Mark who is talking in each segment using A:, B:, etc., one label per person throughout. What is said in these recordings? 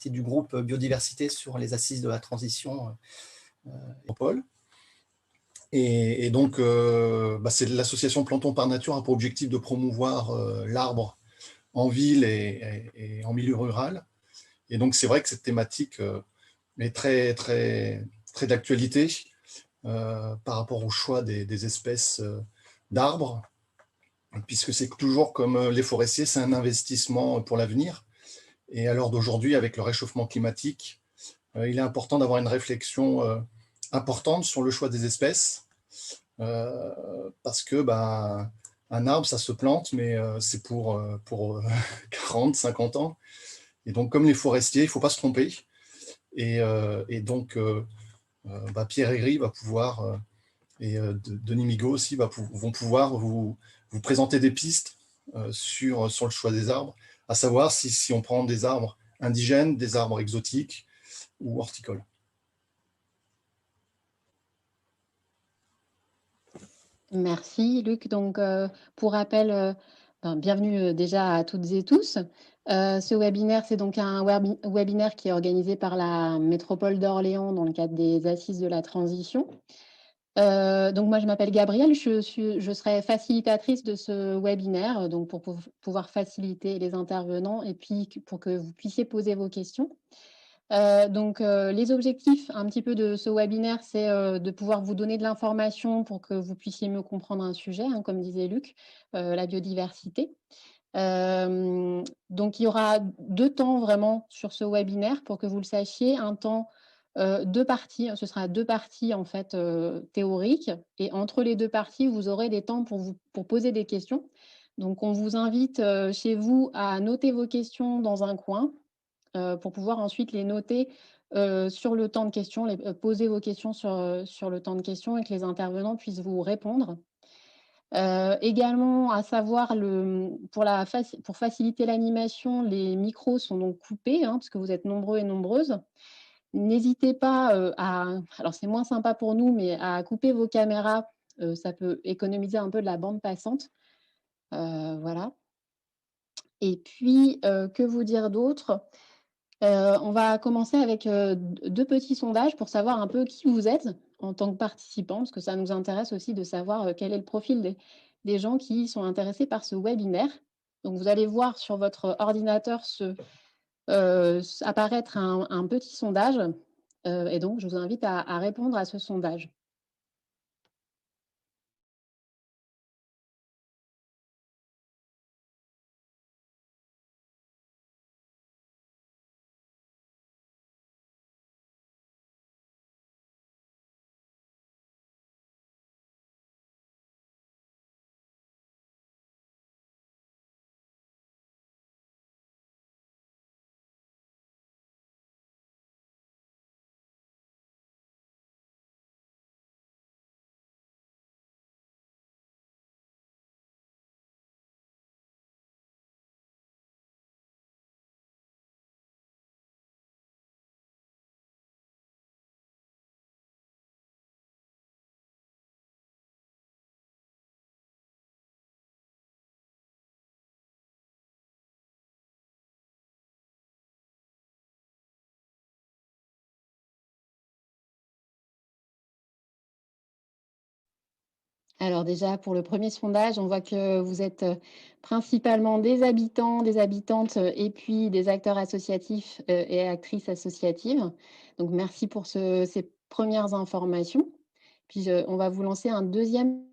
A: partie du groupe biodiversité sur les assises de la transition métropole. Et donc, c'est l'association Plantons par Nature a pour objectif de promouvoir l'arbre en ville et en milieu rural. Et donc, c'est vrai que cette thématique est très, très, très d'actualité par rapport au choix des espèces d'arbres, puisque c'est toujours comme les forestiers, c'est un investissement pour l'avenir. Et à l'heure d'aujourd'hui, avec le réchauffement climatique, il est important d'avoir une réflexion importante sur le choix des espèces, parce que un arbre, ça se plante, mais c'est pour 40, 50 ans. Et donc, comme les forestiers, il ne faut pas se tromper. Et donc, Pierre Aigri va pouvoir, et Denis Migaud aussi vont pouvoir vous présenter des pistes sur le choix des arbres, à savoir si on prend des arbres indigènes, des arbres exotiques ou horticoles.
B: Merci Luc. Donc, pour rappel, bienvenue déjà à toutes et tous. Ce webinaire, c'est donc un webinaire qui est organisé par la métropole d'Orléans dans le cadre des Assises de la transition. Donc moi, je m'appelle Gabrielle, je serai facilitatrice de ce webinaire, donc pour pouvoir faciliter les intervenants et puis pour que vous puissiez poser vos questions. Les objectifs un petit peu de ce webinaire, c'est de pouvoir vous donner de l'information pour que vous puissiez mieux comprendre un sujet, hein, comme disait Luc, la biodiversité. Donc il y aura 2 temps vraiment sur ce webinaire pour que vous le sachiez. Un temps, 2 parties, ce sera 2 parties en fait, théoriques, et entre les 2 parties, vous aurez des temps pour poser des questions. Donc on vous invite, chez vous à noter vos questions dans un coin, pour pouvoir ensuite les noter, sur le temps de questions, poser vos questions sur le temps de questions et que les intervenants puissent vous répondre. Également à savoir pour faciliter l'animation, les micros sont donc coupés, hein, parce que vous êtes nombreux et nombreuses. N'hésitez pas, alors c'est moins sympa pour nous, mais à couper vos caméras, ça peut économiser un peu de la bande passante. Voilà. Et puis, que vous dire d'autre? On va commencer avec 2 petits sondages pour savoir un peu qui vous êtes en tant que participant, parce que ça nous intéresse aussi de savoir quel est le profil des gens qui sont intéressés par ce webinaire. Donc vous allez voir sur votre ordinateur apparaître un petit sondage, et donc je vous invite à répondre à ce sondage. Alors déjà, pour le premier sondage, on voit que vous êtes principalement des habitants, des habitantes, et puis des acteurs associatifs et actrices associatives. Donc merci pour ces premières informations. Puis on va vous lancer un deuxième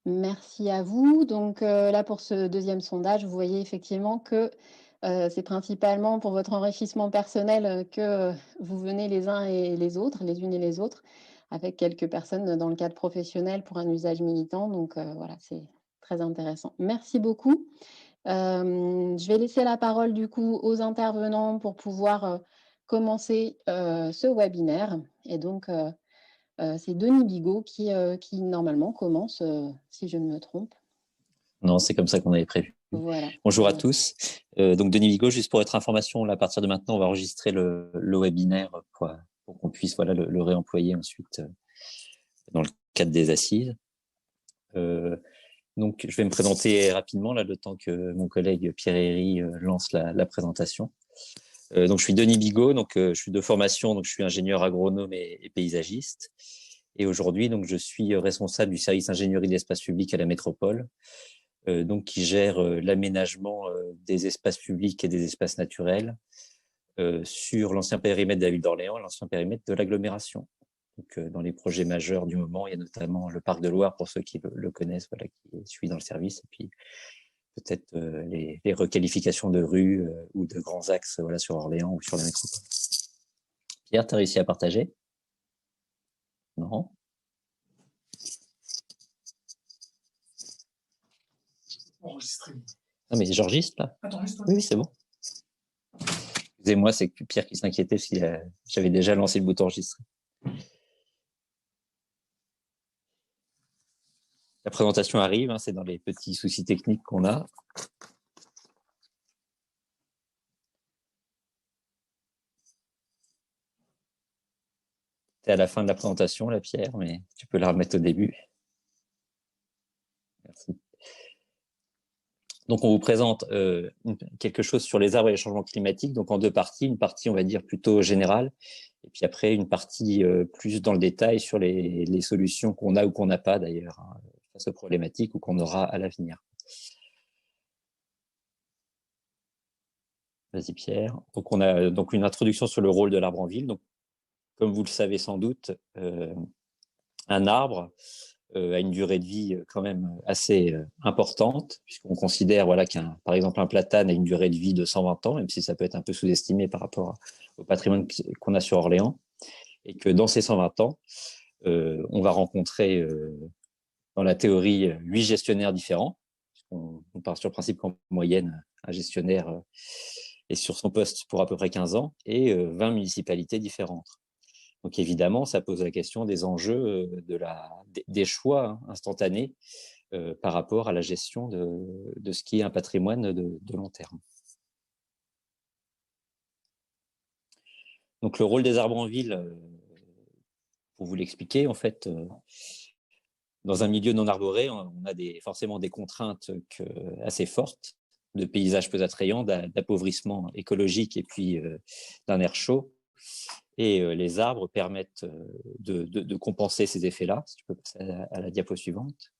B: Merci à vous. Donc là, pour ce deuxième sondage, vous voyez effectivement que c'est principalement pour votre enrichissement personnel que vous venez les uns et les autres, les unes et les autres, avec quelques personnes dans le cadre professionnel pour un usage militant. Donc voilà, c'est très intéressant. Merci beaucoup. Je vais laisser la parole du coup aux intervenants pour pouvoir commencer ce webinaire. Et donc, c'est Denis Bigot qui normalement commence, si je ne me trompe.
C: Non, c'est comme ça qu'on avait prévu.
B: Voilà.
C: Bonjour à tous. Donc Denis Bigot, juste pour être information, là, à partir de maintenant, on va enregistrer le webinaire pour qu'on puisse le réemployer ensuite dans le cadre des assises. Donc je vais me présenter rapidement là, le temps que mon collègue Pierre Herry lance la présentation. Donc je suis Denis Bigot, donc je suis de formation, donc je suis ingénieur agronome et paysagiste. Et aujourd'hui, donc je suis responsable du service ingénierie de l'espace public à la métropole. Donc qui gère l'aménagement des espaces publics et des espaces naturels sur l'ancien périmètre de la ville d'Orléans et l'ancien périmètre de l'agglomération. Donc dans les projets majeurs du moment, il y a notamment le parc de Loire pour ceux qui le connaissent, voilà, qui suit dans le service, et puis peut-être les requalifications de rues ou de grands axes voilà, sur Orléans ou sur la métropole. Pierre, tu as réussi à partager? Non?
A: Enregistré.
C: Non, mais j'enregistre là.
A: Attends, juste.
C: Oui, c'est bon. Excusez-moi, c'est Pierre qui s'inquiétait parce que j'avais déjà lancé le bouton enregistrer. La présentation arrive, c'est dans les petits soucis techniques qu'on a. Tu es à la fin de la présentation, la Pierre, mais tu peux la remettre au début. Merci. Donc, on vous présente quelque chose sur les arbres et les changements climatiques, donc en deux parties. Une partie, on va dire, plutôt générale, et puis après, une partie plus dans le détail sur les solutions qu'on a ou qu'on n'a pas, d'ailleurs, face aux problématiques ou qu'on aura à l'avenir. Vas-y, Pierre. Donc, on a donc une introduction sur le rôle de l'arbre en ville. Donc, comme vous le savez sans doute, un arbre a une durée de vie quand même assez importante, puisqu'on considère voilà, par exemple, un platane a une durée de vie de 120 ans, même si ça peut être un peu sous-estimé par rapport au patrimoine qu'on a sur Orléans, et que dans ces 120 ans, on va rencontrer dans la théorie 8 gestionnaires différents. On part sur le principe qu'en moyenne, un gestionnaire est sur son poste pour à peu près 15 ans, et 20 municipalités différentes. Donc évidemment, ça pose la question des enjeux des choix instantanés par rapport à la gestion de ce qui est un patrimoine de long terme. Donc le rôle des arbres en ville, pour vous l'expliquer, en fait, dans un milieu non arboré, on a forcément des contraintes assez fortes de paysages peu attrayants, d'appauvrissement écologique et puis d'un air chaud. Et les arbres permettent de compenser ces effets-là, si tu peux passer à la diapo suivante,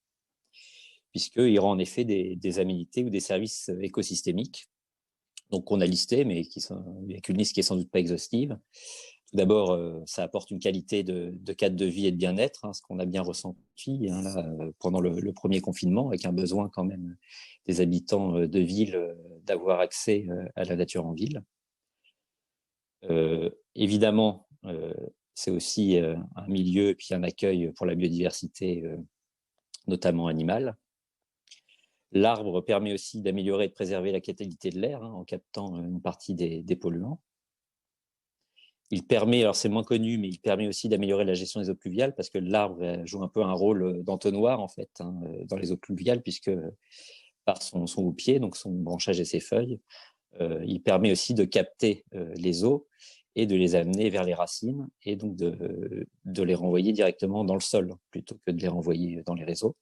C: puisqu'ils rendent en effet des aménités ou des services écosystémiques, donc qu'on a listés, mais avec une liste qui n'est sans doute pas exhaustive. Tout d'abord, ça apporte une qualité de cadre de vie et de bien-être, ce qu'on a bien ressenti là, pendant le premier confinement, avec un besoin quand même des habitants de ville d'avoir accès à la nature en ville. Évidemment, c'est aussi un milieu et puis un accueil pour la biodiversité, notamment animale. L'arbre permet aussi d'améliorer et de préserver la qualité de l'air en captant une partie des polluants. Il permet, alors c'est moins connu, mais il permet aussi d'améliorer la gestion des eaux pluviales parce que l'arbre joue un peu un rôle d'entonnoir en fait dans les eaux pluviales puisque par son houppier, donc son branchage et ses feuilles, il permet aussi de capter les eaux et de les amener vers les racines et donc de les renvoyer directement dans le sol plutôt que de les renvoyer dans les réseaux.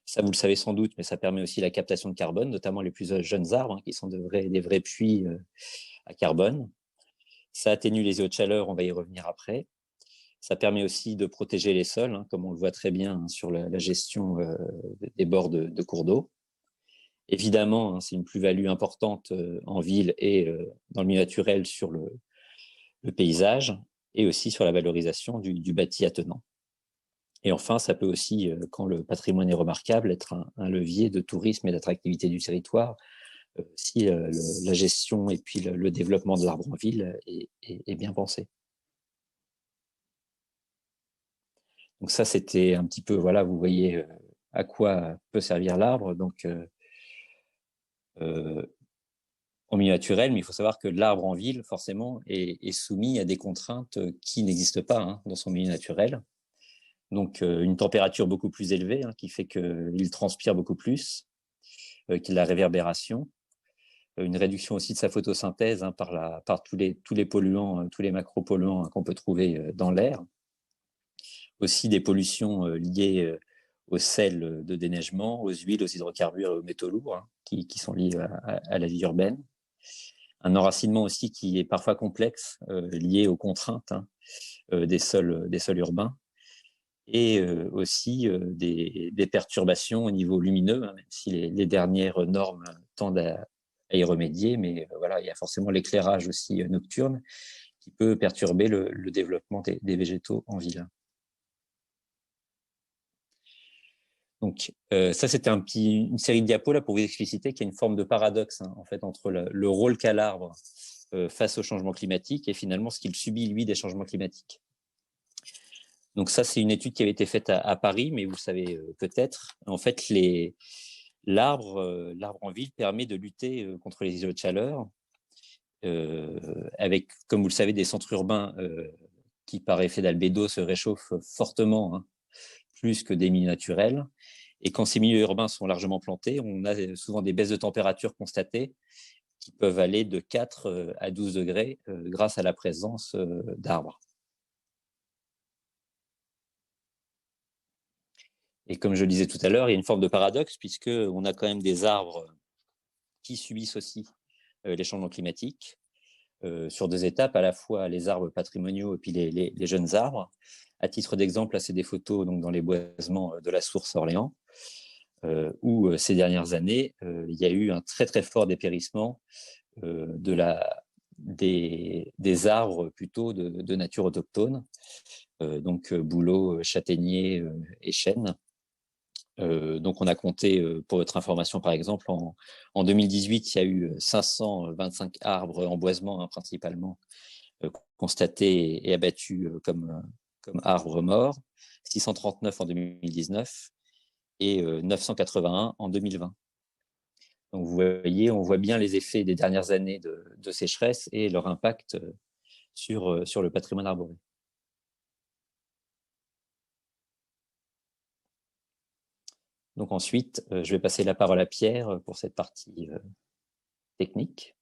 C: Ça, vous le savez sans doute, mais ça permet aussi la captation de carbone, notamment les plus jeunes arbres qui sont des vrais puits à carbone. Ça atténue les eaux de chaleur, on va y revenir après. Ça permet aussi de protéger les sols, comme on le voit très bien sur la gestion des bords de cours d'eau. Évidemment, c'est une plus-value importante en ville et dans le milieu naturel sur le paysage et aussi sur la valorisation du bâti attenant. Et enfin, ça peut aussi, quand le patrimoine est remarquable, être un levier de tourisme et d'attractivité du territoire, si la gestion et puis le développement de l'arbre en ville est bien pensé. Donc ça, c'était un petit peu, voilà, vous voyez à quoi peut servir l'arbre. Donc, en milieu naturel, mais il faut savoir que l'arbre en ville, forcément, est soumis à des contraintes qui n'existent pas hein, dans son milieu naturel. Donc, une température beaucoup plus élevée, hein, qui fait qu'il transpire beaucoup plus, qu'il y a la réverbération. Une réduction aussi de sa photosynthèse hein, par tous les polluants, tous les macropolluants hein, qu'on peut trouver dans l'air. Aussi des pollutions liées aux sels de déneigement, aux huiles, aux hydrocarbures et aux métaux lourds hein, qui sont liés à la vie urbaine. Un enracinement aussi qui est parfois complexe, lié aux contraintes hein, des sols urbains, et aussi des perturbations au niveau lumineux, hein, même si les dernières normes tendent à y remédier, mais voilà, il y a forcément l'éclairage aussi nocturne qui peut perturber le développement des végétaux en ville. Donc ça, c'était une série de diapos là, pour vous expliciter qu'il y a une forme de paradoxe hein, en fait, entre le rôle qu'a l'arbre face au changement climatique et finalement ce qu'il subit, lui, des changements climatiques. Donc ça, c'est une étude qui avait été faite à Paris, mais vous le savez peut-être. En fait, l'arbre en ville permet de lutter contre les îlots de chaleur avec, comme vous le savez, des centres urbains qui, par effet d'albédo, se réchauffent fortement, hein, plus que des milieux naturels. Et quand ces milieux urbains sont largement plantés, on a souvent des baisses de température constatées qui peuvent aller de 4 à 12 degrés grâce à la présence d'arbres. Et comme je le disais tout à l'heure, il y a une forme de paradoxe puisqu'on a quand même des arbres qui subissent aussi les changements climatiques sur 2 étapes, à la fois les arbres patrimoniaux et puis les jeunes arbres. À titre d'exemple, là, c'est des photos donc, dans les boisements de la Source Orléans, où ces dernières années, il y a eu un très très fort dépérissement des arbres plutôt de nature autochtone, donc bouleaux, châtaigniers et chênes. Donc on a compté, pour votre information par exemple, en 2018, il y a eu 525 arbres en boisement hein, principalement constatés et abattus comme arbres morts, 639 en 2019 et 981 en 2020. Donc vous voyez, on voit bien les effets des dernières années de sécheresse et leur impact sur le patrimoine arboré. Donc ensuite, je vais passer la parole à Pierre pour cette partie technique.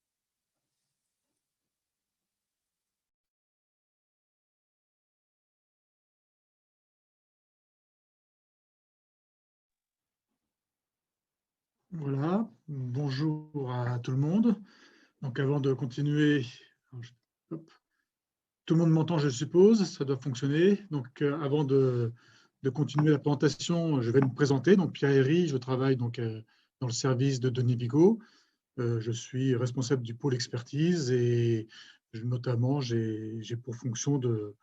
D: Voilà, bonjour à tout le monde. Donc avant de continuer, tout le monde m'entend, je suppose, ça doit fonctionner. Donc avant de continuer la présentation, je vais me présenter. Donc Pierre Herry, je travaille donc dans le service de Denis Bigot. Je suis responsable du pôle expertise et notamment j'ai pour fonction de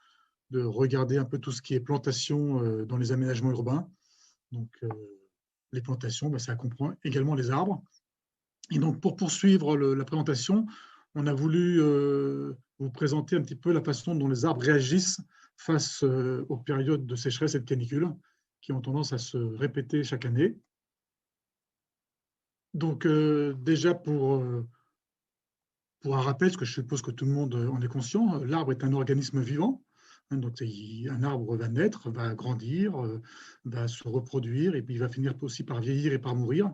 D: regarder un peu tout ce qui est plantation dans les aménagements urbains. Donc les plantations, ça comprend également les arbres. Et donc, pour poursuivre la présentation, on a voulu vous présenter un petit peu la façon dont les arbres réagissent face aux périodes de sécheresse et de canicule qui ont tendance à se répéter chaque année. Donc, déjà pour un rappel, parce que je suppose que tout le monde en est conscient, l'arbre est un organisme vivant. Donc, un arbre va naître, va grandir, va se reproduire, et puis il va finir aussi par vieillir et par mourir.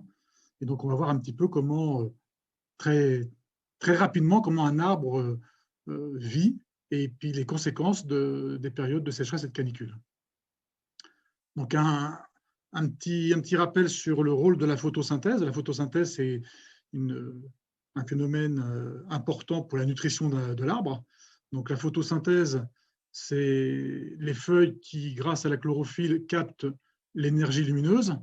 D: Et donc, on va voir un petit peu comment, très rapidement, comment un arbre vit, et puis les conséquences des périodes de sécheresse et de canicule. Donc, un petit rappel sur le rôle de la photosynthèse. La photosynthèse, c'est un phénomène important pour la nutrition de l'arbre. Donc, la photosynthèse, c'est les feuilles qui, grâce à la chlorophylle, captent l'énergie lumineuse.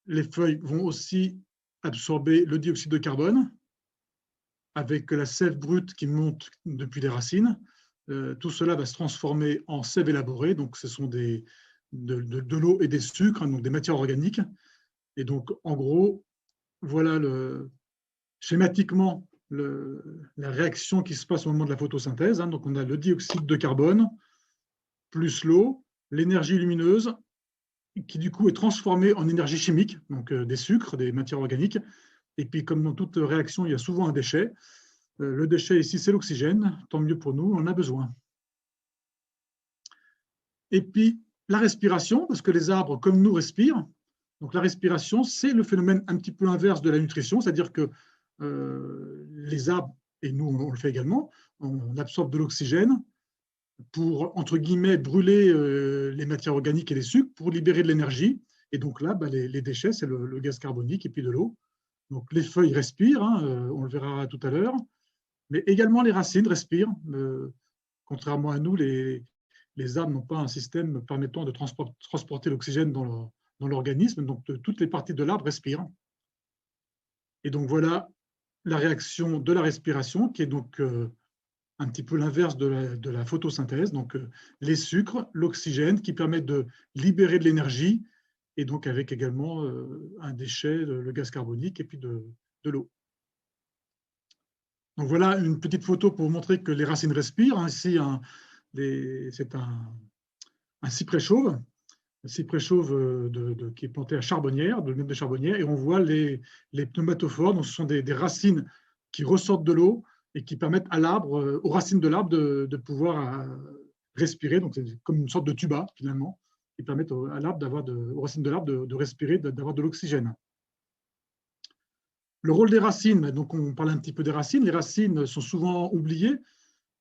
D: Les feuilles vont aussi absorber le dioxyde de carbone avec la sève brute qui monte depuis les racines. Tout cela va se transformer en sève élaborée. Donc, ce sont des de l'eau et des sucres, hein, donc des matières organiques. Et donc, en gros, voilà schématiquement la réaction qui se passe au moment de la photosynthèse. Hein. Donc, on a le dioxyde de carbone plus l'eau, l'énergie lumineuse, qui du coup est transformée en énergie chimique, donc des sucres, des matières organiques. Et puis, comme dans toute réaction, il y a souvent un déchet. Le déchet ici, c'est l'oxygène. Tant mieux pour nous, on en a besoin. Et puis, la respiration, parce que les arbres, comme nous, respirent. Donc, la respiration, c'est le phénomène un petit peu inverse de la nutrition, c'est-à-dire que les arbres, et nous, on le fait également, on absorbe de l'oxygène pour, entre guillemets, brûler les matières organiques et les sucres pour libérer de l'énergie. Et donc là, les déchets, c'est le gaz carbonique et puis de l'eau. Donc, les feuilles respirent, hein, on le verra tout à l'heure, mais également les racines respirent. Contrairement à nous, les arbres n'ont pas un système permettant de transporter l'oxygène dans l'organisme, donc toutes les parties de l'arbre respirent. Et donc voilà la réaction de la respiration, qui est donc un petit peu l'inverse de la photosynthèse, donc les sucres, l'oxygène, qui permettent de libérer de l'énergie, et donc avec également un déchet, le gaz carbonique, et puis de l'eau. Donc voilà une petite photo pour vous montrer que les racines respirent. Ici, c'est un cyprès chauve, qui est planté à Charbonnières, de même de Charbonnières, et on voit les pneumatophores. Donc ce sont des racines qui ressortent de l'eau et qui permettent à l'arbre, aux racines de l'arbre de pouvoir respirer. Donc c'est comme une sorte de tuba finalement, qui permettent aux racines de l'arbre de respirer, d'avoir de l'oxygène. Le rôle des racines, donc on parle un petit peu des racines. Les racines sont souvent oubliées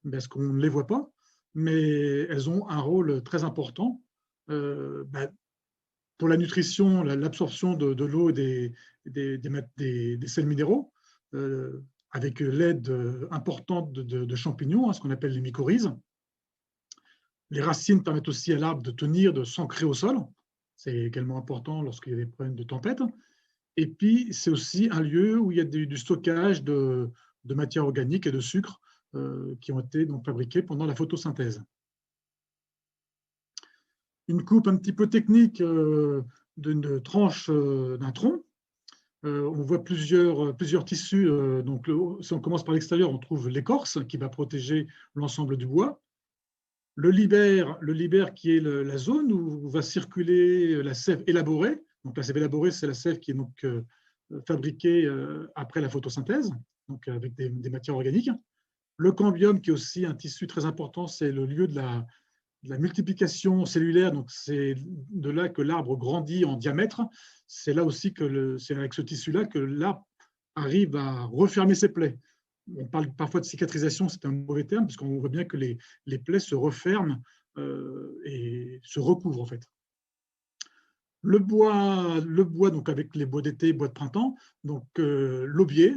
D: parce qu'on ne les voit pas, mais elles ont un rôle très important pour la nutrition, l'absorption de l'eau et des sels minéraux, avec l'aide importante de champignons, hein, ce qu'on appelle les mycorhizes. Les racines permettent aussi à l'arbre de tenir, de s'ancrer au sol. C'est également important lorsqu'il y a des problèmes de tempête. Et puis, c'est aussi un lieu où il y a du stockage de matières organiques et de sucres qui ont été donc fabriqués pendant la photosynthèse. Une coupe un petit peu technique d'une tranche d'un tronc. On voit plusieurs tissus. Donc, si on commence par l'extérieur, on trouve l'écorce qui va protéger l'ensemble du bois. Le libère qui est la zone où va circuler la sève élaborée. Donc, la sève élaborée, c'est la sève qui est donc fabriquée après la photosynthèse, donc avec des matières organiques. Le cambium, qui est aussi un tissu très important, c'est le lieu de la multiplication cellulaire. Donc, c'est de là que l'arbre grandit en diamètre. C'est là aussi c'est avec ce tissu-là que l'arbre arrive à refermer ses plaies. On parle parfois de cicatrisation, c'est un mauvais terme, parce qu'on voit bien que les plaies se referment et se recouvrent en fait. Le bois donc avec les bois d'été, bois de printemps, donc l'aubier.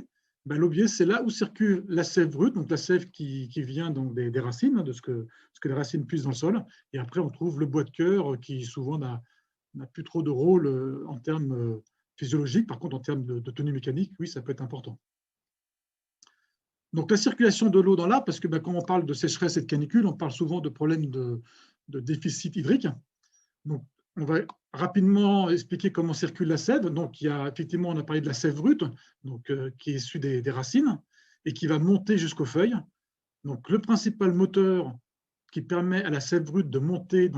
D: L'aubier, c'est là où circule la sève brute, donc la sève qui vient donc des racines, de ce que les racines puissent dans le sol. Et après, on trouve le bois de cœur qui souvent n'a plus trop de rôle en termes physiologiques. Par contre, en termes de tenue mécanique, oui, ça peut être important. Donc la circulation de l'eau dans l'arbre, parce que quand on parle de sécheresse et de canicule, on parle souvent de problèmes de déficit hydrique. Donc on va rapidement expliquer comment circule la sève. Donc il y a effectivement, on a parlé de la sève brute, donc, qui est issue des racines et qui va monter jusqu'aux feuilles. Donc le principal moteur qui permet à la sève brute de monter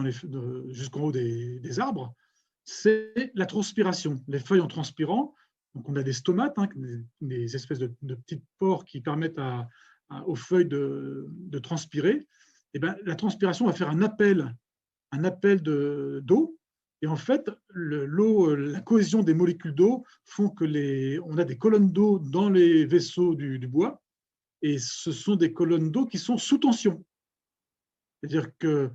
D: jusqu'en haut des arbres, c'est la transpiration. Les feuilles en transpirant. Donc, on a des stomates, hein, des espèces de petites pores qui permettent aux feuilles de transpirer. Et la transpiration va faire un appel d'eau. Et en fait, l'eau, la cohésion des molécules d'eau font on a des colonnes d'eau dans les vaisseaux du bois. Et ce sont des colonnes d'eau qui sont sous tension. C'est-à-dire que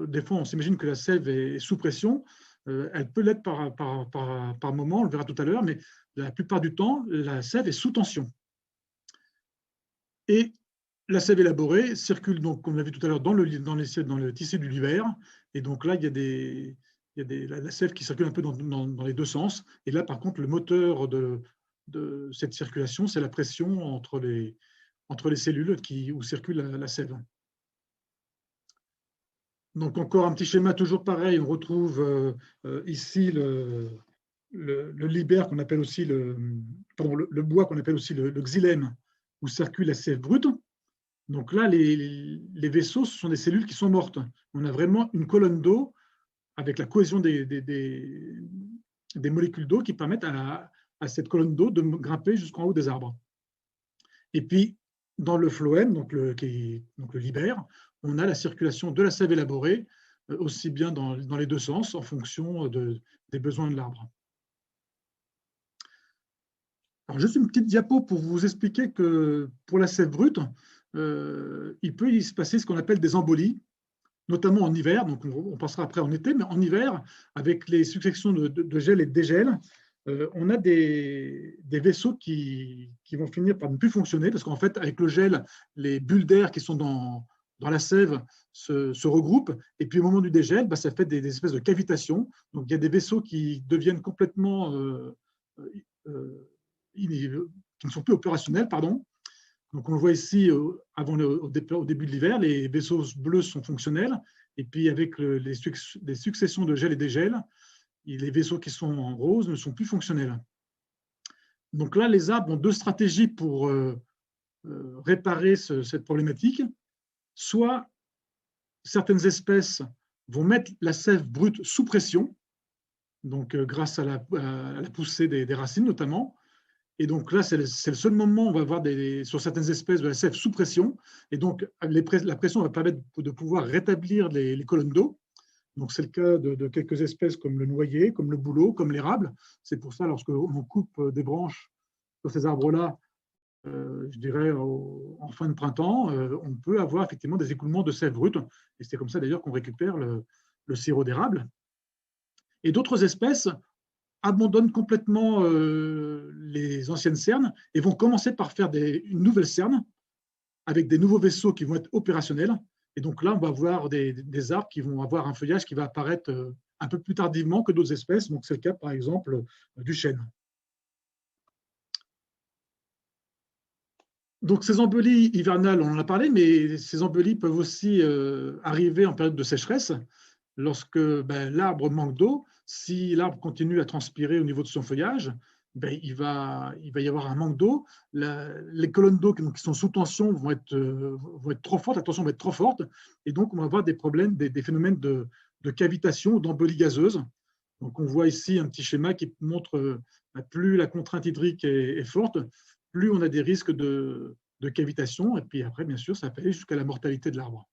D: des fois, on s'imagine que la sève est sous pression. Elle peut l'être par moment, on le verra tout à l'heure, mais la plupart du temps, la sève est sous tension. Et la sève élaborée circule, donc, comme on l'a vu tout à l'heure, dans le tissu du liver. Et donc là, il y a la sève qui circule un peu dans les deux sens. Et là, par contre, le moteur de cette circulation, c'est la pression entre les cellules où circule la sève. Donc, encore un petit schéma toujours pareil. On retrouve ici le libère qu'on appelle aussi le bois qu'on appelle aussi le xylème, où circule la sève brute. Donc là, les vaisseaux, ce sont des cellules qui sont mortes. On a vraiment une colonne d'eau avec la cohésion des molécules d'eau qui permettent à cette colonne d'eau de grimper jusqu'en haut des arbres. Et puis, dans le phloème, donc le libère, on a la circulation de la sève élaborée, aussi bien dans les deux sens, en fonction des besoins de l'arbre. Alors, juste une petite diapo pour vous expliquer que pour la sève brute, il peut y se passer ce qu'on appelle des embolies, notamment en hiver, donc on passera après en été, mais en hiver, avec les successions de gel et de dégel, on a des vaisseaux qui vont finir par ne plus fonctionner, parce qu'en fait, avec le gel, les bulles d'air qui sont dans la sève se regroupent, et puis au moment du dégel, ça fait des espèces de cavitations. Donc il y a des vaisseaux qui deviennent complètement qui ne sont plus opérationnels, pardon. Donc on le voit ici, au début de l'hiver, les vaisseaux bleus sont fonctionnels, et puis avec les successions de gel et dégel, les vaisseaux qui sont en rose ne sont plus fonctionnels. Donc là, les arbres ont deux stratégies pour réparer cette problématique. Soit certaines espèces vont mettre la sève brute sous pression, donc grâce à la poussée des racines notamment. Et donc là, c'est le seul moment où on va avoir sur certaines espèces de la sève sous pression. Et donc, la pression va permettre de pouvoir rétablir les colonnes d'eau. Donc, c'est le cas de quelques espèces comme le noyer, comme le bouleau, comme l'érable. C'est pour ça, lorsque l'on coupe des branches sur ces arbres-là, je dirais en fin de printemps, on peut avoir effectivement des écoulements de sève brute. Et c'est comme ça d'ailleurs qu'on récupère le sirop d'érable. Et d'autres espèces abandonnent complètement les anciennes cernes et vont commencer par faire une nouvelle cerne avec des nouveaux vaisseaux qui vont être opérationnels. Et donc là, on va avoir des arbres qui vont avoir un feuillage qui va apparaître un peu plus tardivement que d'autres espèces. Donc c'est le cas, par exemple, du chêne. Donc ces embolies hivernales, on en a parlé, mais ces embolies peuvent aussi arriver en période de sécheresse. Lorsque l'arbre manque d'eau, si l'arbre continue à transpirer au niveau de son feuillage, il va y avoir un manque d'eau. Les colonnes d'eau qui sont sous tension vont être trop fortes, la tension va être trop forte, et donc on va avoir des problèmes, des phénomènes de cavitation ou d'embolie gazeuse. Donc on voit ici un petit schéma qui montre plus la contrainte hydrique est forte, plus on a des risques de cavitation, et puis après, bien sûr, ça peut aller jusqu'à la mortalité de l'arbre.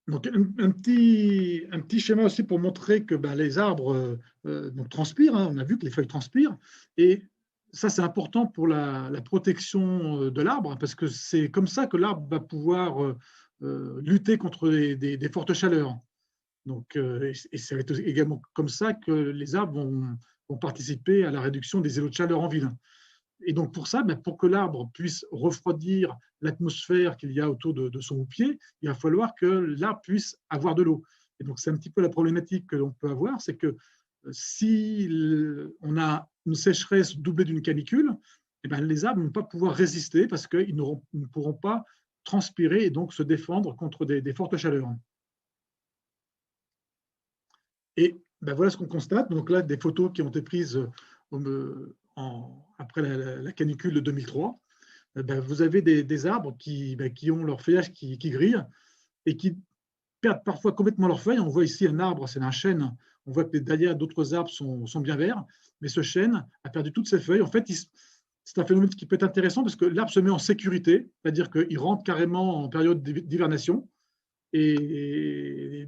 D: Donc, un petit schéma aussi pour montrer que les arbres transpirent. On a vu que les feuilles transpirent. Et ça, c'est important pour la protection de l'arbre, parce que c'est comme ça que l'arbre va pouvoir lutter contre des fortes chaleurs. Donc, et ça va être également comme ça que les arbres vont participer à la réduction des îlots de chaleur en ville. Et donc, pour ça, pour que l'arbre puisse refroidir l'atmosphère qu'il y a autour de son pied, il va falloir que l'arbre puisse avoir de l'eau. Et donc, c'est un petit peu la problématique que l'on peut avoir, c'est que si on a une sécheresse doublée d'une canicule, les arbres ne vont pas pouvoir résister parce qu'ils ne pourront pas transpirer et donc se défendre contre des fortes chaleurs. Et voilà ce qu'on constate. Donc là, des photos qui ont été prises après la canicule de 2003, vous avez des arbres qui ont leur feuillage qui grille et qui perdent parfois complètement leurs feuilles. On voit ici un arbre, c'est un chêne. On voit que les dahlias d'autres arbres sont bien verts, mais ce chêne a perdu toutes ses feuilles. En fait, c'est un phénomène qui peut être intéressant parce que l'arbre se met en sécurité, c'est-à-dire qu'il rentre carrément en période d'hivernation et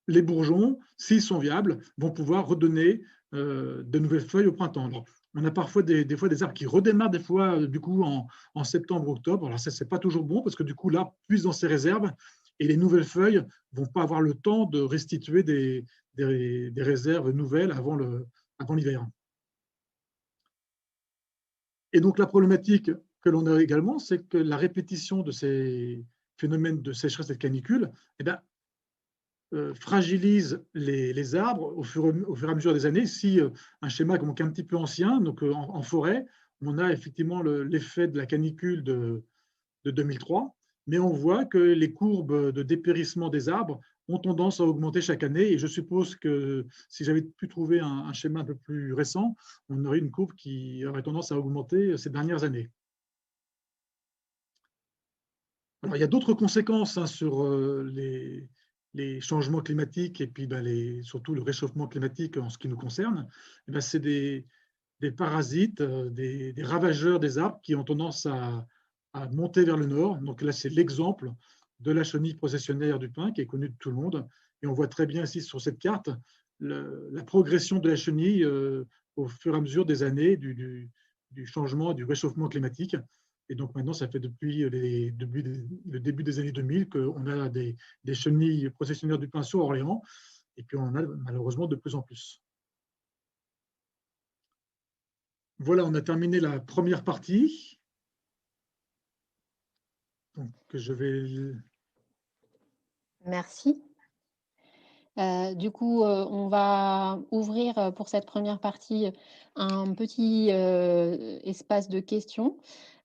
D: les bourgeons, s'ils sont viables, vont pouvoir redonner de nouvelles feuilles au printemps. Alors, on a parfois des fois des arbres qui redémarrent des fois du coup en septembre, octobre. Alors ça, c'est pas toujours bon parce que du coup l'arbre puise dans ses réserves et les nouvelles feuilles vont pas avoir le temps de restituer des réserves nouvelles avant l'hiver. Et donc la problématique que l'on a également, c'est que la répétition de ces phénomènes de sécheresse et de canicule, fragilise les arbres au fur et à mesure des années. Si un schéma qui est un petit peu ancien, donc en forêt, on a effectivement l'effet de la canicule de 2003. mais on voit que les courbes de dépérissement des arbres ont tendance à augmenter chaque année. Et je suppose que si j'avais pu trouver un schéma un peu plus récent, on aurait une courbe qui aurait tendance à augmenter ces dernières années. Alors, il y a d'autres conséquences sur les changements climatiques et puis surtout le réchauffement climatique en ce qui nous concerne. C'est des parasites, des ravageurs des arbres qui ont tendance à monter vers le nord. Donc là, c'est l'exemple de la chenille processionnaire du pin qui est connue de tout le monde. Et on voit très bien ici sur cette carte la progression de la chenille au fur et à mesure des années du changement, du réchauffement climatique. Et donc maintenant, ça fait depuis le début des années 2000 qu'on a des chenilles processionnaires du pin sur Orléans. Et puis on en a malheureusement de plus en plus. Voilà, on a terminé la première partie. Donc, je vais...
B: Merci. Du coup, on va ouvrir pour cette première partie un petit espace de questions.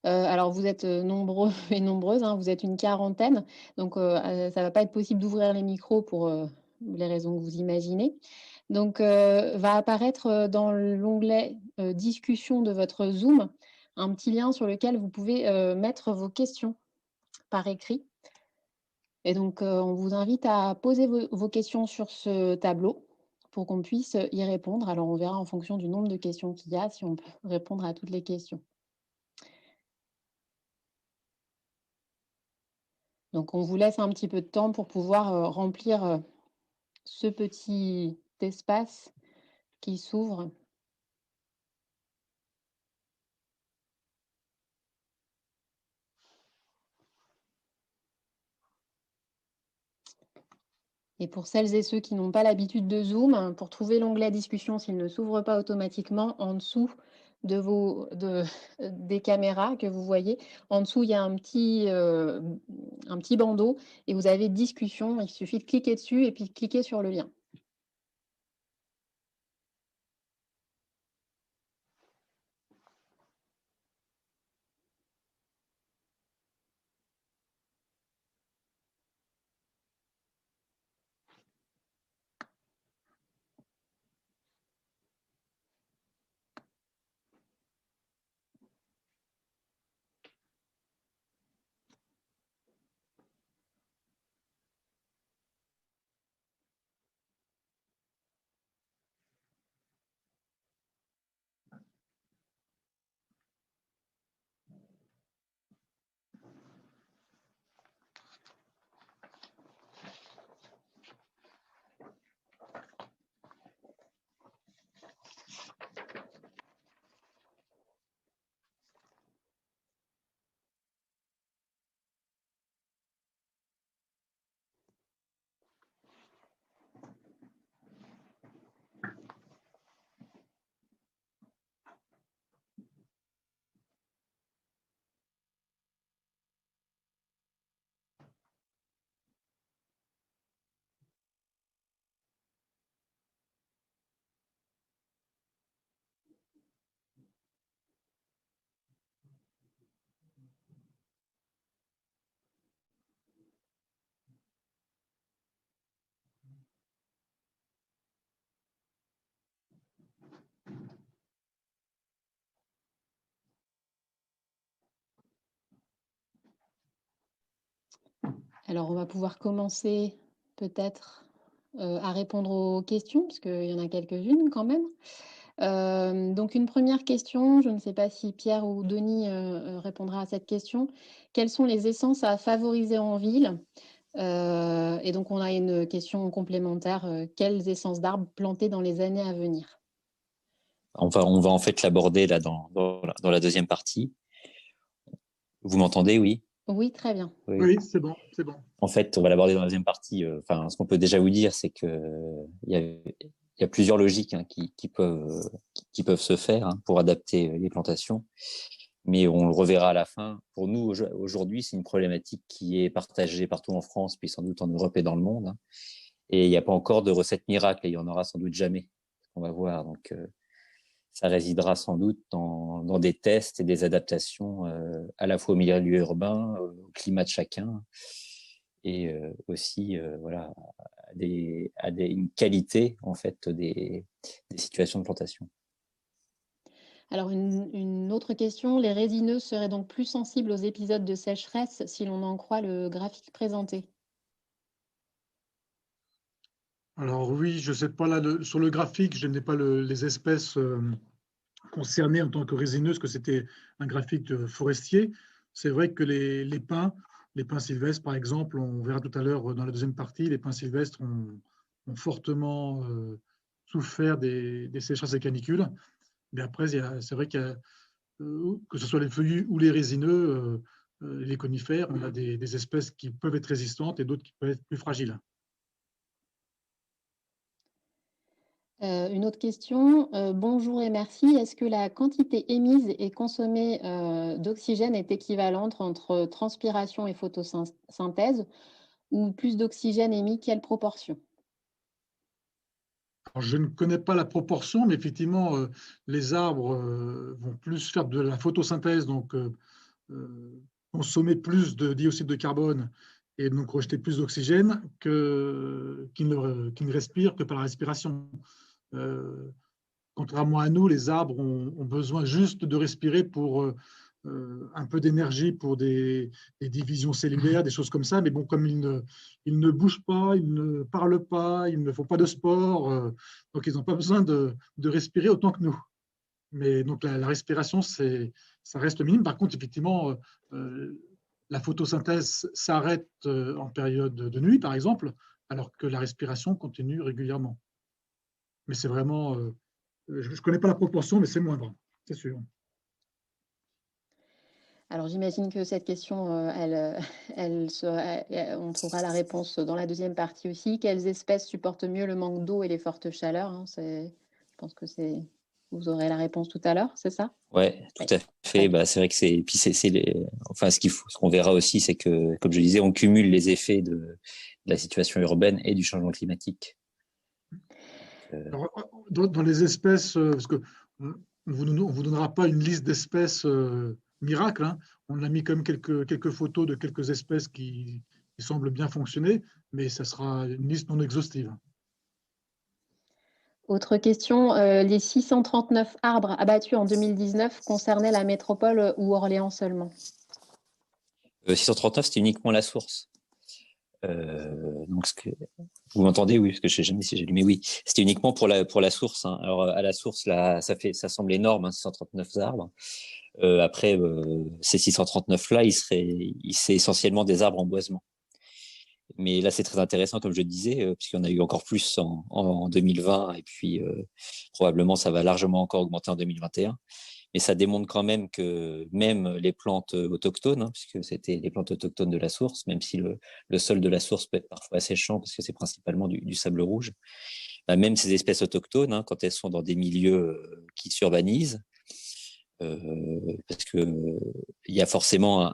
B: Alors, vous êtes nombreux et nombreuses, hein, vous êtes une quarantaine, donc ça ne va pas être possible d'ouvrir les micros pour les raisons que vous imaginez. Donc, va apparaître dans l'onglet discussion de votre Zoom un petit lien sur lequel vous pouvez mettre vos questions par écrit. Et donc, on vous invite à poser vos questions sur ce tableau pour qu'on puisse y répondre. Alors, on verra en fonction du nombre de questions qu'il y a, si on peut répondre à toutes les questions. Donc, on vous laisse un petit peu de temps pour pouvoir remplir ce petit espace qui s'ouvre. Et pour celles et ceux qui n'ont pas l'habitude de Zoom, pour trouver l'onglet discussion, s'il ne s'ouvre pas automatiquement, en dessous des caméras que vous voyez, en dessous, il y a un petit bandeau et vous avez discussion. Il suffit de cliquer dessus et puis de cliquer sur le lien. Alors, on va pouvoir commencer peut-être à répondre aux questions, parce qu'il y en a quelques-unes quand même. Donc, une première question, je ne sais pas si Pierre ou Denis répondra à cette question. Quelles sont les essences à favoriser en ville? Et donc, on a une question complémentaire. Quelles essences d'arbres planter dans les années à venir?
C: On va en fait l'aborder là dans la deuxième partie. Vous m'entendez, oui?
B: Oui, très bien.
D: Oui, c'est bon, c'est bon.
C: En fait, on va l'aborder dans la deuxième partie. Ce qu'on peut déjà vous dire, c'est que il y a plusieurs logiques qui peuvent se faire pour adapter les plantations. Mais on le reverra à la fin. Pour nous, aujourd'hui, c'est une problématique qui est partagée partout en France, puis sans doute en Europe et dans le monde. Et il n'y a pas encore de recette miracle, et il n'y en aura sans doute jamais. On va voir. Donc, ça résidera sans doute dans des tests et des adaptations à la fois au milieu urbain, au climat de chacun, et aussi voilà, une qualité en fait des situations de plantation.
B: Alors, une autre question, les résineux seraient donc plus sensibles aux épisodes de sécheresse si l'on en croit le graphique présenté?
D: Alors oui, je ne sais pas, là, sur le graphique, je n'ai pas les espèces concernées en tant que résineuses, que c'était un graphique forestier. C'est vrai que les pins sylvestres, par exemple, on verra tout à l'heure dans la deuxième partie, les pins sylvestres ont fortement souffert des sécheresses et canicules. Mais après, c'est vrai qu'il y a, que ce soit les feuillus ou les résineux, les conifères, on a des espèces qui peuvent être résistantes et d'autres qui peuvent être plus fragiles.
B: Une autre question, bonjour et merci. Est-ce que la quantité émise et consommée d'oxygène est équivalente entre transpiration et photosynthèse, ou plus d'oxygène émis, quelle proportion?
D: Alors, je ne connais pas la proportion, mais effectivement, les arbres vont plus faire de la photosynthèse, donc consommer plus de dioxyde de carbone et donc rejeter plus d'oxygène qu'ils ne respirent que par la respiration. Contrairement à nous, les arbres ont besoin juste de respirer pour un peu d'énergie pour des divisions cellulaires, des choses comme ça. Mais bon, comme ils ne bougent pas, ils ne parlent pas, ils ne font pas de sport, donc ils n'ont pas besoin de respirer autant que nous. Mais donc la respiration, ça reste minime. Par contre, effectivement, la photosynthèse s'arrête en période de nuit, par exemple, alors que la respiration continue régulièrement. Mais c'est vraiment, je ne connais pas la proportion, mais c'est moindre, c'est sûr.
B: Alors j'imagine que cette question, on trouvera la réponse dans la deuxième partie aussi. Quelles espèces supportent mieux le manque d'eau et les fortes chaleurs, hein, je pense que vous aurez la réponse tout à l'heure, c'est ça?
C: Ouais, tout
B: Oui.
C: à fait. Bah, c'est vrai que puis enfin, ce qu'on verra aussi, c'est que, comme je disais, on cumule les effets de la situation urbaine et du changement climatique.
D: Alors, dans les espèces, parce qu'on ne vous donnera pas une liste d'espèces miracles, hein. On a mis quand même quelques photos de quelques espèces qui semblent bien fonctionner, mais ça sera une liste non exhaustive.
B: Autre question, les 639 arbres abattus en 2019 concernaient la métropole ou Orléans seulement?
C: 639, c'était uniquement la source. Donc, vous m'entendez? Oui, parce que je sais jamais si j'ai lu, mais oui, c'était uniquement pour la source, hein. Alors, à la source, là, ça semble énorme, hein, 639 arbres. Après, ces 639-là, c'est essentiellement des arbres en boisement. Mais là, c'est très intéressant, comme je le disais, puisqu'il y en a eu encore plus en 2020, et puis probablement ça va largement encore augmenter en 2021. Mais ça démontre quand même que même les plantes autochtones, hein, puisque c'était les plantes autochtones de la source, même si le sol de la source peut être parfois asséchant, parce que c'est principalement du sable rouge, bah, même ces espèces autochtones, hein, quand elles sont dans des milieux qui s'urbanisent, parce que il y a forcément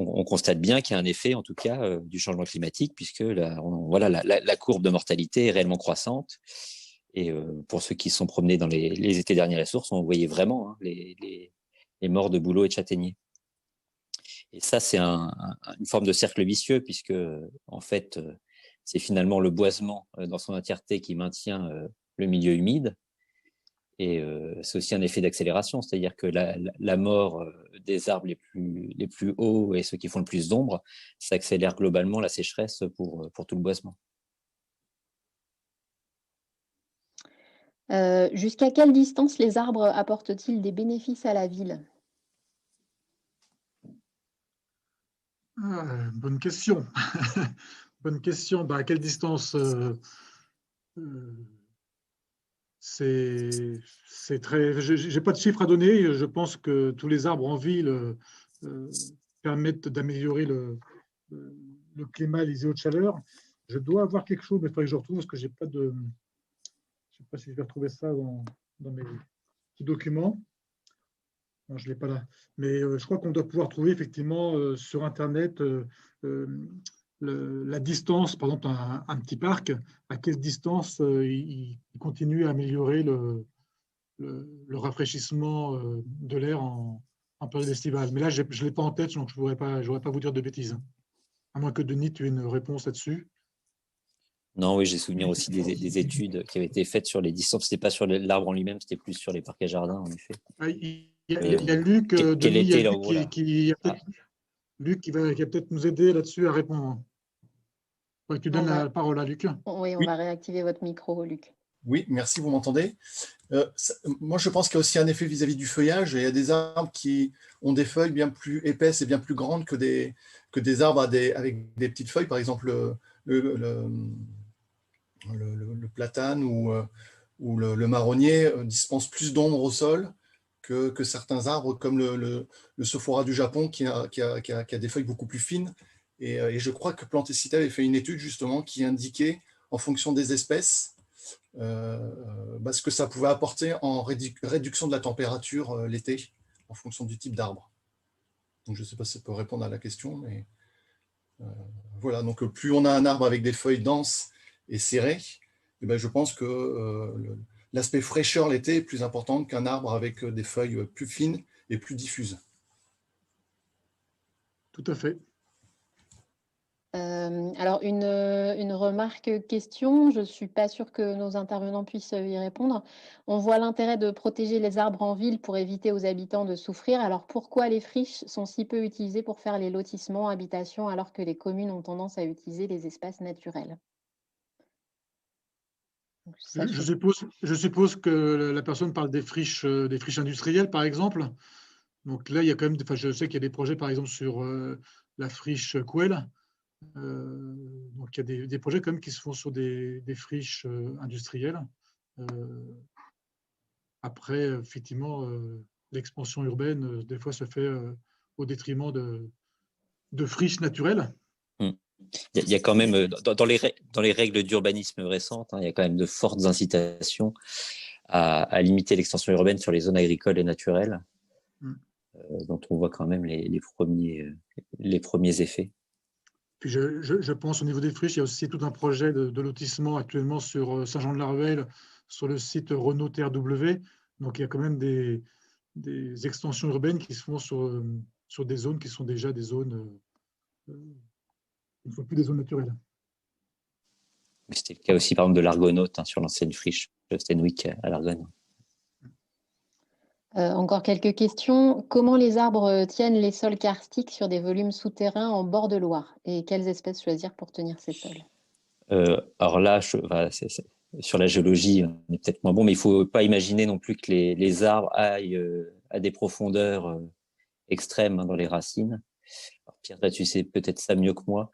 C: on constate bien qu'il y a un effet, en tout cas, du changement climatique, puisque la courbe de mortalité est réellement croissante. Et pour ceux qui se sont promenés dans les étés derniers à la source, on voyait vraiment, hein, les morts de bouleaux et de châtaigniers. Et ça, c'est une forme de cercle vicieux, puisque en fait, c'est finalement le boisement dans son entièreté qui maintient le milieu humide. Et c'est aussi un effet d'accélération, c'est-à-dire que la mort des arbres les plus hauts et ceux qui font le plus d'ombre, ça accélère globalement la sécheresse pour tout le boisement.
B: Jusqu'à quelle distance les arbres apportent-ils des bénéfices à la ville?
D: Bonne question. Bonne question. Bah, à quelle distance c'est très. Je n'ai pas de chiffre à donner. Je pense que tous les arbres en ville permettent d'améliorer le climat et les îlots de chaleur. Je dois avoir quelque chose, mais il faudrait que je retrouve parce que j'ai pas de. Je ne sais pas si je vais retrouver ça dans mes petits documents. Non, je ne l'ai pas là. Mais je crois qu'on doit pouvoir trouver effectivement sur Internet la distance, par exemple, un petit parc, à quelle distance il continue à améliorer le rafraîchissement de l'air en période estivale. Mais là, je ne l'ai pas en tête, donc je n'aurais pas vous dire de bêtises. À moins que Denis, tu aies une réponse là-dessus.
C: Non, oui, j'ai souvenir aussi des études qui avaient été faites sur les distances. C'était pas sur l'arbre en lui-même, c'était plus sur les parcs à jardins, en effet.
D: Il y a Luc,
C: quel
D: Denis,
C: était, là, voilà.
D: Luc qui va peut-être nous aider là-dessus à répondre. Tu donnes la parole à Luc.
B: Oui, on va réactiver votre micro, Luc.
A: Oui, merci, vous m'entendez. Moi, je pense qu'il y a aussi un effet vis-à-vis du feuillage. Il y a des arbres qui ont des feuilles bien plus épaisses et bien plus grandes que des arbres avec des petites feuilles. Par exemple, le platane ou le marronnier dispense plus d'ombre au sol que certains arbres comme le Sophora du Japon qui a des feuilles beaucoup plus fines. Et je crois que Plantécité avait fait une étude justement qui indiquait, en fonction des espèces, ce que ça pouvait apporter en réduction de la température l'été, en fonction du type d'arbre. Donc je ne sais pas si ça peut répondre à la question, mais voilà. Donc plus on a un arbre avec des feuilles denses et serrées, et ben, je pense que l'aspect fraîcheur l'été est plus important qu'un arbre avec des feuilles plus fines et plus diffuses.
D: Tout à fait.
B: Alors, une remarque question, je ne suis pas sûre que nos intervenants puissent y répondre. On voit l'intérêt de protéger les arbres en ville pour éviter aux habitants de souffrir. Alors, pourquoi les friches sont si peu utilisées pour faire les lotissements, habitations, alors que les communes ont tendance à utiliser les espaces naturels?
D: Je suppose que la personne parle des friches industrielles, par exemple. Donc là, il y a quand même, je sais qu'il y a des projets, par exemple, sur la friche Couel. Donc il y a des projets quand même qui se font sur des friches industrielles. Après, effectivement, l'expansion urbaine, des fois, se fait au détriment de friches naturelles.
C: Il y a quand même, dans les règles d'urbanisme récentes, il y a quand même de fortes incitations à limiter l'extension urbaine sur les zones agricoles et naturelles, dont on voit quand même les premiers effets.
D: Puis je pense au niveau des friches, il y a aussi tout un projet de lotissement actuellement sur Saint-Jean-de-la-Ruelle, sur le site Renault TRW. Donc il y a quand même des extensions urbaines qui se font sur des zones qui sont déjà des zones, il ne faut plus des zones naturelles.
C: C'était le cas aussi, par exemple, de l'Argonaute, sur l'ancienne friche de Stenwick à l'Argonne.
B: Encore quelques questions. Comment les arbres tiennent les sols karstiques sur des volumes souterrains en bord de Loire? Et quelles espèces choisir pour tenir ces sols?
C: Alors là, sur la géologie, on est peut-être moins bon, mais il ne faut pas imaginer non plus que les arbres aillent à des profondeurs extrêmes dans les racines. Alors Pierre, là, tu sais peut-être ça mieux que moi.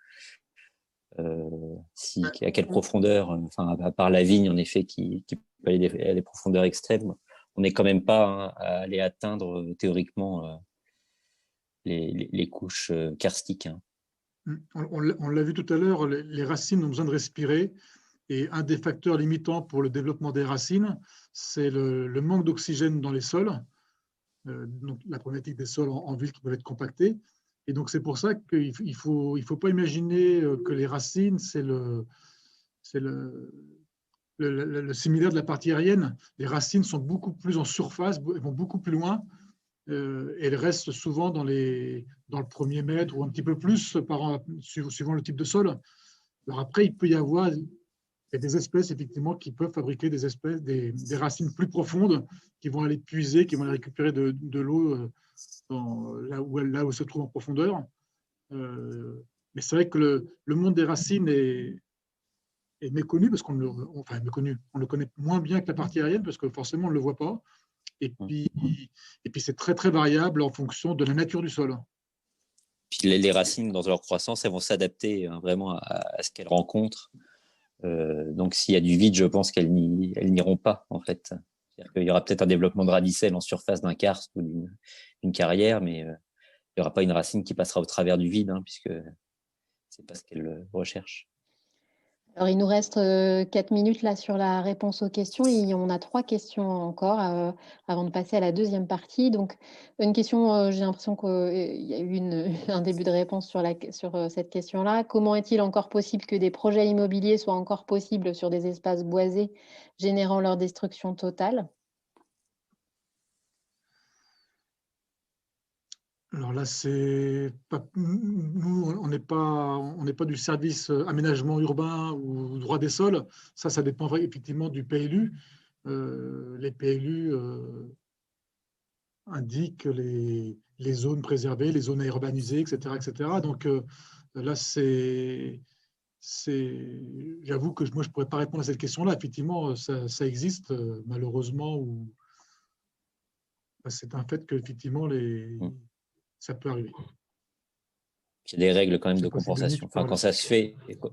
C: À quelle profondeur, à part la vigne, en effet, qui peut aller à des profondeurs extrêmes, on n'est quand même pas à aller atteindre théoriquement les couches karstiques.
D: On l'a vu tout à l'heure, les racines ont besoin de respirer. Et un des facteurs limitants pour le développement des racines, c'est le manque d'oxygène dans les sols. Donc la problématique des sols en ville qui peuvent être compactés. Et donc c'est pour ça qu'il ne faut pas imaginer que les racines, c'est le similaire de la partie aérienne. Les racines sont beaucoup plus en surface, elles vont beaucoup plus loin. Elles restent souvent dans le premier mètre ou un petit peu plus suivant le type de sol. Alors après, il peut y avoir des espèces effectivement qui peuvent fabriquer des racines plus profondes qui vont aller puiser, qui vont aller récupérer de l'eau là où se trouve en profondeur. Mais c'est vrai que le monde des racines est méconnu parce méconnu. On le connaît moins bien que la partie aérienne parce que forcément on ne le voit pas. Et puis c'est très très variable en fonction de la nature du sol.
C: Puis les racines, dans leur croissance, elles vont s'adapter vraiment à ce qu'elles rencontrent. Donc s'il y a du vide, je pense qu'elles n'iront pas, en fait. C'est-à-dire qu'il y aura peut-être un développement de radicelle en surface d'un karst ou d'une carrière, mais il n'y aura pas une racine qui passera au travers du vide, puisque ce n'est pas ce qu'elle recherche.
B: Alors, il nous reste 4 minutes là sur la réponse aux questions et on a 3 questions encore avant de passer à la deuxième partie. Donc, une question, j'ai l'impression qu'il y a eu un début de réponse sur cette question-là. Comment est-il encore possible que des projets immobiliers soient encore possibles sur des espaces boisés générant leur destruction totale?
D: Alors là, nous, on n'est pas du service aménagement urbain ou droit des sols. Ça dépend effectivement du PLU. Les PLU indiquent les zones préservées, les zones à urbaniser, etc., etc. Donc là, j'avoue que moi, je ne pourrais pas répondre à cette question-là. Effectivement, ça existe, malheureusement, ou c'est un fait qu'effectivement, ça peut arriver.
C: Il y a des règles quand même de
D: C'est possible, Denis,
C: compensation. Enfin,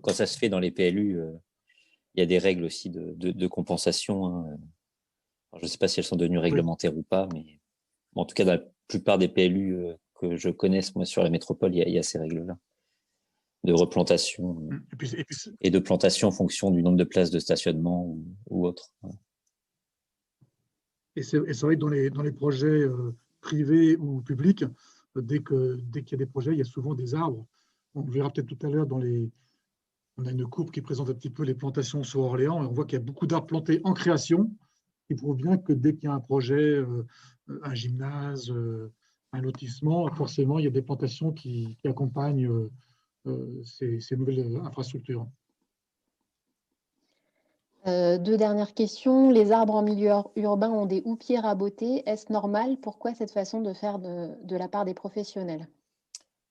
C: quand ça se fait dans les PLU, il y a des règles aussi de compensation. Hein. Alors, je ne sais pas si elles sont devenues réglementaires ou pas, mais en tout cas, dans la plupart des PLU que je connaisse, moi, sur la métropole, il y a ces règles-là de replantation et de plantation en fonction du nombre de places de stationnement ou autre.
D: Et c'est vrai que dans les projets privés ou publics, dès qu'il y a des projets, il y a souvent des arbres. On verra peut-être tout à l'heure on a une coupe qui présente un petit peu les plantations sur Orléans, et on voit qu'il y a beaucoup d'arbres plantés en création, qui prouve bien que dès qu'il y a un projet, un gymnase, un lotissement, forcément, il y a des plantations qui accompagnent ces nouvelles infrastructures.
B: Deux dernières questions. Les arbres en milieu urbain ont des houppiers rabotés. Est-ce normal? Pourquoi cette façon de faire de la part des professionnels?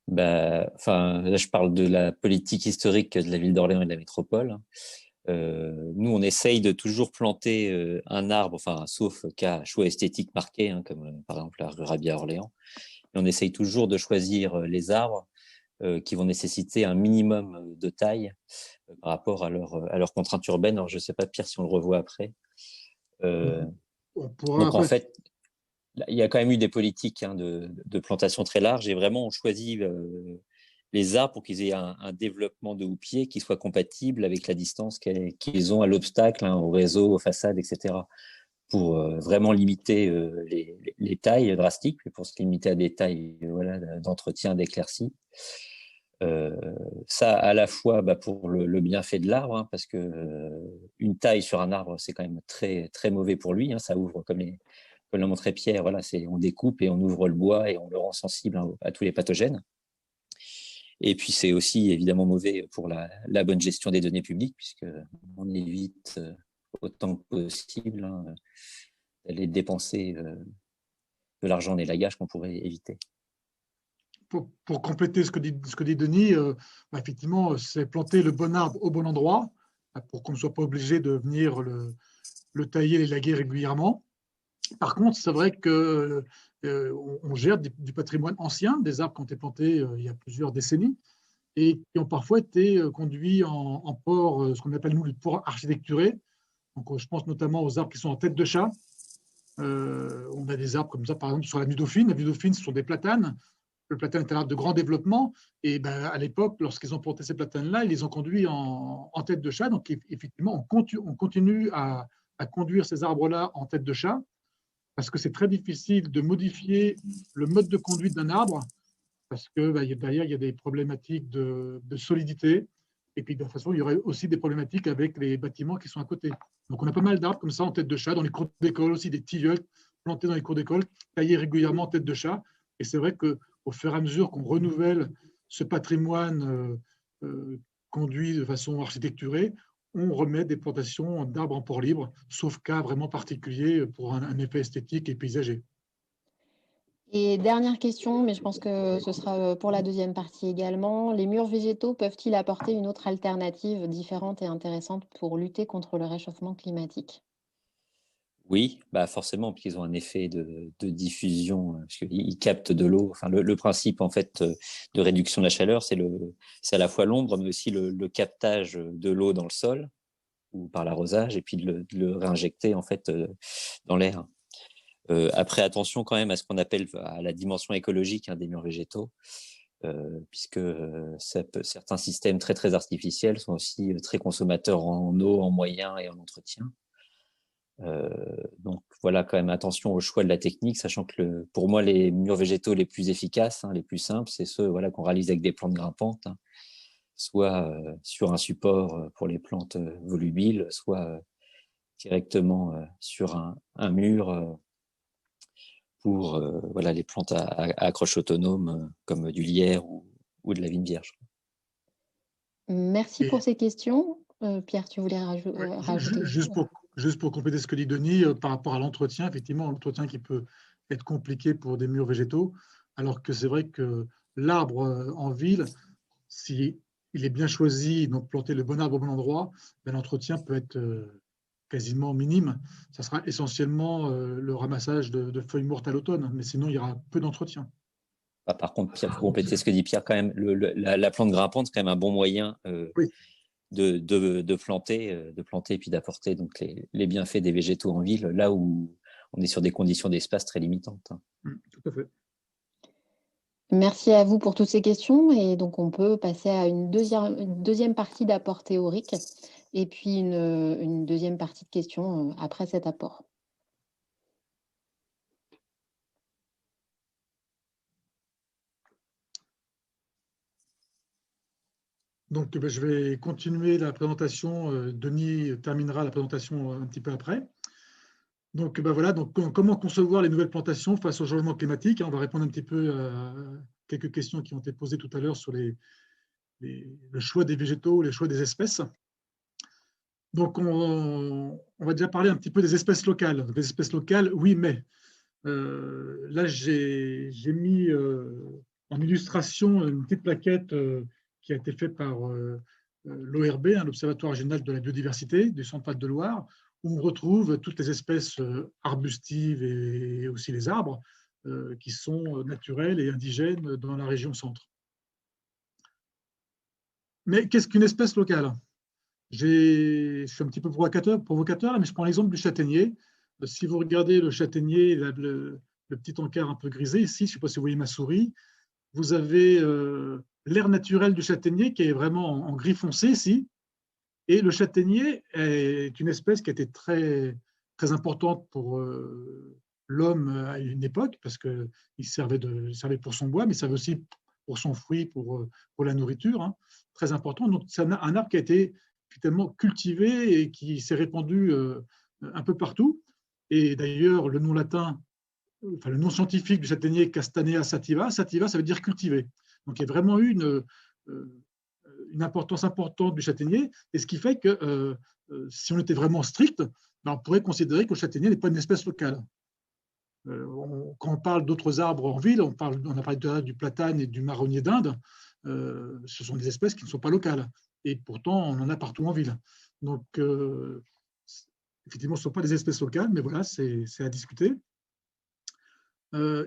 C: Là, je parle de la politique historique de la ville d'Orléans et de la métropole. Nous, on essaye de toujours planter un arbre, sauf cas choix esthétique marqué, hein, comme par exemple la rue Rabie à Orléans. Et on essaye toujours de choisir les arbres qui vont nécessiter un minimum de taille par rapport à leur contrainte urbaine. Alors, je ne sais pas, Pierre, si on le revoit après. Donc, en fait, il y a quand même eu des politiques de plantation très larges et vraiment, on choisit les arbres pour qu'ils aient un développement de houppier qui soit compatible avec la distance qu'ils ont à l'obstacle, hein, au réseau, aux façades, etc. Pour vraiment limiter les tailles drastiques, mais pour se limiter à des tailles d'entretien, d'éclaircie. Ça à la fois pour le bienfait de l'arbre, hein, parce que une taille sur un arbre, c'est quand même très, très mauvais pour lui. Hein, ça ouvre, comme l'a montré Pierre, on découpe et on ouvre le bois et on le rend sensible à tous les pathogènes. Et puis, c'est aussi évidemment mauvais pour la bonne gestion des données publiques, puisqu'on évite autant que possible d'aller dépenser de l'argent en élagage qu'on pourrait éviter.
D: Pour compléter ce que dit Denis, effectivement, c'est planter le bon arbre au bon endroit pour qu'on ne soit pas obligé de venir le tailler et l'élaguer régulièrement. Par contre, c'est vrai qu'on gère du patrimoine ancien, des arbres qui ont été plantés il y a plusieurs décennies et qui ont parfois été conduits en port, ce qu'on appelle nous le port architecturé. Donc, je pense notamment aux arbres qui sont en tête de chat. On a des arbres comme ça, par exemple, sur la Nuit Dauphine. La Nuit Dauphine, ce sont des platanes. Le platane est un arbre de grand développement. Et à l'époque, lorsqu'ils ont planté ces platanes-là, ils les ont conduits en tête de chat. Donc, effectivement, on continue à conduire ces arbres-là en tête de chat parce que c'est très difficile de modifier le mode de conduite d'un arbre parce que derrière, il y a des problématiques de solidité. Et puis, de toute façon, il y aurait aussi des problématiques avec les bâtiments qui sont à côté. Donc, on a pas mal d'arbres comme ça en tête de chat, dans les cours d'école aussi, des tilleuls plantés dans les cours d'école, taillés régulièrement en tête de chat. Et c'est vrai qu'au fur et à mesure qu'on renouvelle ce patrimoine conduit de façon architecturée, on remet des plantations d'arbres en port libre, sauf cas vraiment particulier pour un effet esthétique et paysager.
B: Et dernière question, mais je pense que ce sera pour la deuxième partie également. Les murs végétaux peuvent-ils apporter une autre alternative différente et intéressante pour lutter contre le réchauffement climatique?
C: Oui, forcément, puisqu'ils ont un effet de diffusion, parce qu'ils captent de l'eau. Enfin, le principe en fait de réduction de la chaleur, c'est à la fois l'ombre, mais aussi le captage de l'eau dans le sol ou par l'arrosage, et puis de le réinjecter en fait dans l'air. Après, attention quand même à ce qu'on appelle à la dimension écologique des murs végétaux, puisque certains systèmes très très artificiels sont aussi très consommateurs en eau, en moyens et en entretien. Donc voilà, quand même attention au choix de la technique, sachant que pour moi les murs végétaux les plus efficaces, les plus simples, c'est ceux qu'on réalise avec des plantes grimpantes, soit sur un support pour les plantes volubiles, soit directement sur un mur pour voilà, les plantes à accroche autonome comme du lierre ou de la vigne vierge.
B: Merci pour ces questions. Pierre, tu voulais rajouter?
D: Juste pour compléter ce que dit Denis, par rapport à l'entretien, effectivement, l'entretien qui peut être compliqué pour des murs végétaux, alors que c'est vrai que l'arbre en ville, si il est bien choisi, donc planter le bon arbre au bon endroit, ben, l'entretien peut être quasiment minime. Ça sera essentiellement le ramassage de feuilles mortes à l'automne, mais sinon il y aura peu d'entretien.
C: Par contre, Pierre, pour compléter ce que dit Pierre, quand même, la plante grimpante, c'est quand même un bon moyen
D: Oui.
C: de planter et puis d'apporter donc les bienfaits des végétaux en ville, là où on est sur des conditions d'espace très limitantes.
D: Tout à fait.
B: Merci à vous pour toutes ces questions. Et donc, on peut passer à une deuxième partie d'apport théorique et puis une deuxième partie de questions après cet apport.
D: Donc, je vais continuer la présentation. Denis terminera la présentation un petit peu après. Donc, voilà. Donc, comment concevoir les nouvelles plantations face au changement climatique? On va répondre un petit peu à quelques questions qui ont été posées tout à l'heure sur le choix des végétaux, les choix des espèces. Donc, on va déjà parler un petit peu des espèces locales. Des espèces locales, oui, mais là, j'ai mis en illustration une petite plaquette qui a été faite par l'ORB, l'Observatoire régional de la biodiversité du Centre-Val de Loire, où on retrouve toutes les espèces arbustives et aussi les arbres qui sont naturels et indigènes dans la région centre. Mais qu'est-ce qu'une espèce locale? Je suis un petit peu provocateur, mais je prends l'exemple du châtaignier. Si vous regardez le châtaignier, le petit encart un peu grisé ici, je ne sais pas si vous voyez ma souris, vous avez l'air naturel du châtaignier qui est vraiment en gris foncé ici. Et le châtaignier est une espèce qui a été très, très importante pour l'homme à une époque, parce qu'il servait pour son bois, mais il servait aussi pour son fruit, pour la nourriture, hein, très important. Donc, c'est un arbre qui a été finalement cultivé et qui s'est répandu un peu partout. Et d'ailleurs, le nom latin, enfin le nom scientifique du châtaignier, Castanea sativa, sativa, ça veut dire cultivé. Donc, il y a vraiment eu une importance importante du châtaignier, et ce qui fait que si on était vraiment strict, ben on pourrait considérer que le châtaignier n'est pas une espèce locale. Quand on parle d'autres arbres en ville, on a parlé du platane et du marronnier d'Inde, ce sont des espèces qui ne sont pas locales. Et pourtant, on en a partout en ville. Donc, effectivement, ce ne sont pas des espèces locales, mais voilà, c'est à discuter.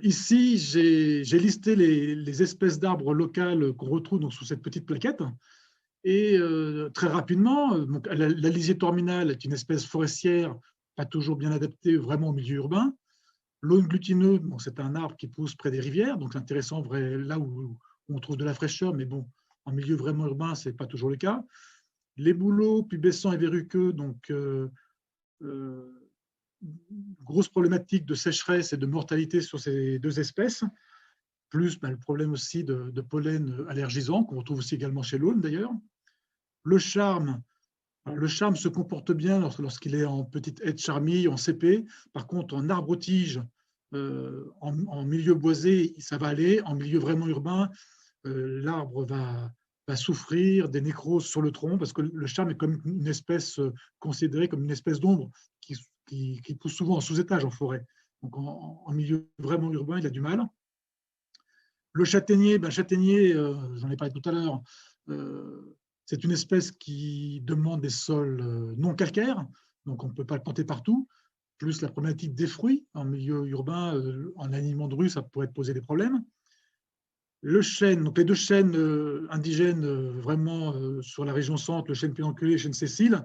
D: Ici, j'ai listé les espèces d'arbres locales qu'on retrouve donc, sous cette petite plaquette. Et très rapidement, donc, la lisier terminale est une espèce forestière, pas toujours bien adaptée vraiment au milieu urbain. L'aulne glutineux, bon, c'est un arbre qui pousse près des rivières, donc c'est intéressant là où on trouve de la fraîcheur, mais bon, en milieu vraiment urbain, ce n'est pas toujours le cas. Les bouleaux, pubescents et verruqueux, donc grosse problématique de sécheresse et de mortalité sur ces deux espèces, plus le problème aussi de pollen allergisant, qu'on retrouve aussi également chez l'aulne d'ailleurs. Le charme se comporte bien lorsqu'il est en petite haie de charmille, en CP. Par contre, en arbre-tige, en milieu boisé, ça va aller. En milieu vraiment urbain, l'arbre va souffrir des nécroses sur le tronc, parce que le charme est comme une espèce considérée comme une espèce d'ombre qui pousse souvent en sous-étage en forêt. Donc, en milieu vraiment urbain, il a du mal. Le châtaignier, j'en ai parlé tout à l'heure, c'est une espèce qui demande des sols non calcaires, donc on ne peut pas le planter partout. Plus la problématique des fruits en milieu urbain, en alignement de rue, ça pourrait poser des problèmes. Le chêne, donc les deux chênes indigènes vraiment sur la région centre, le chêne pédonculé et le chêne Cécile.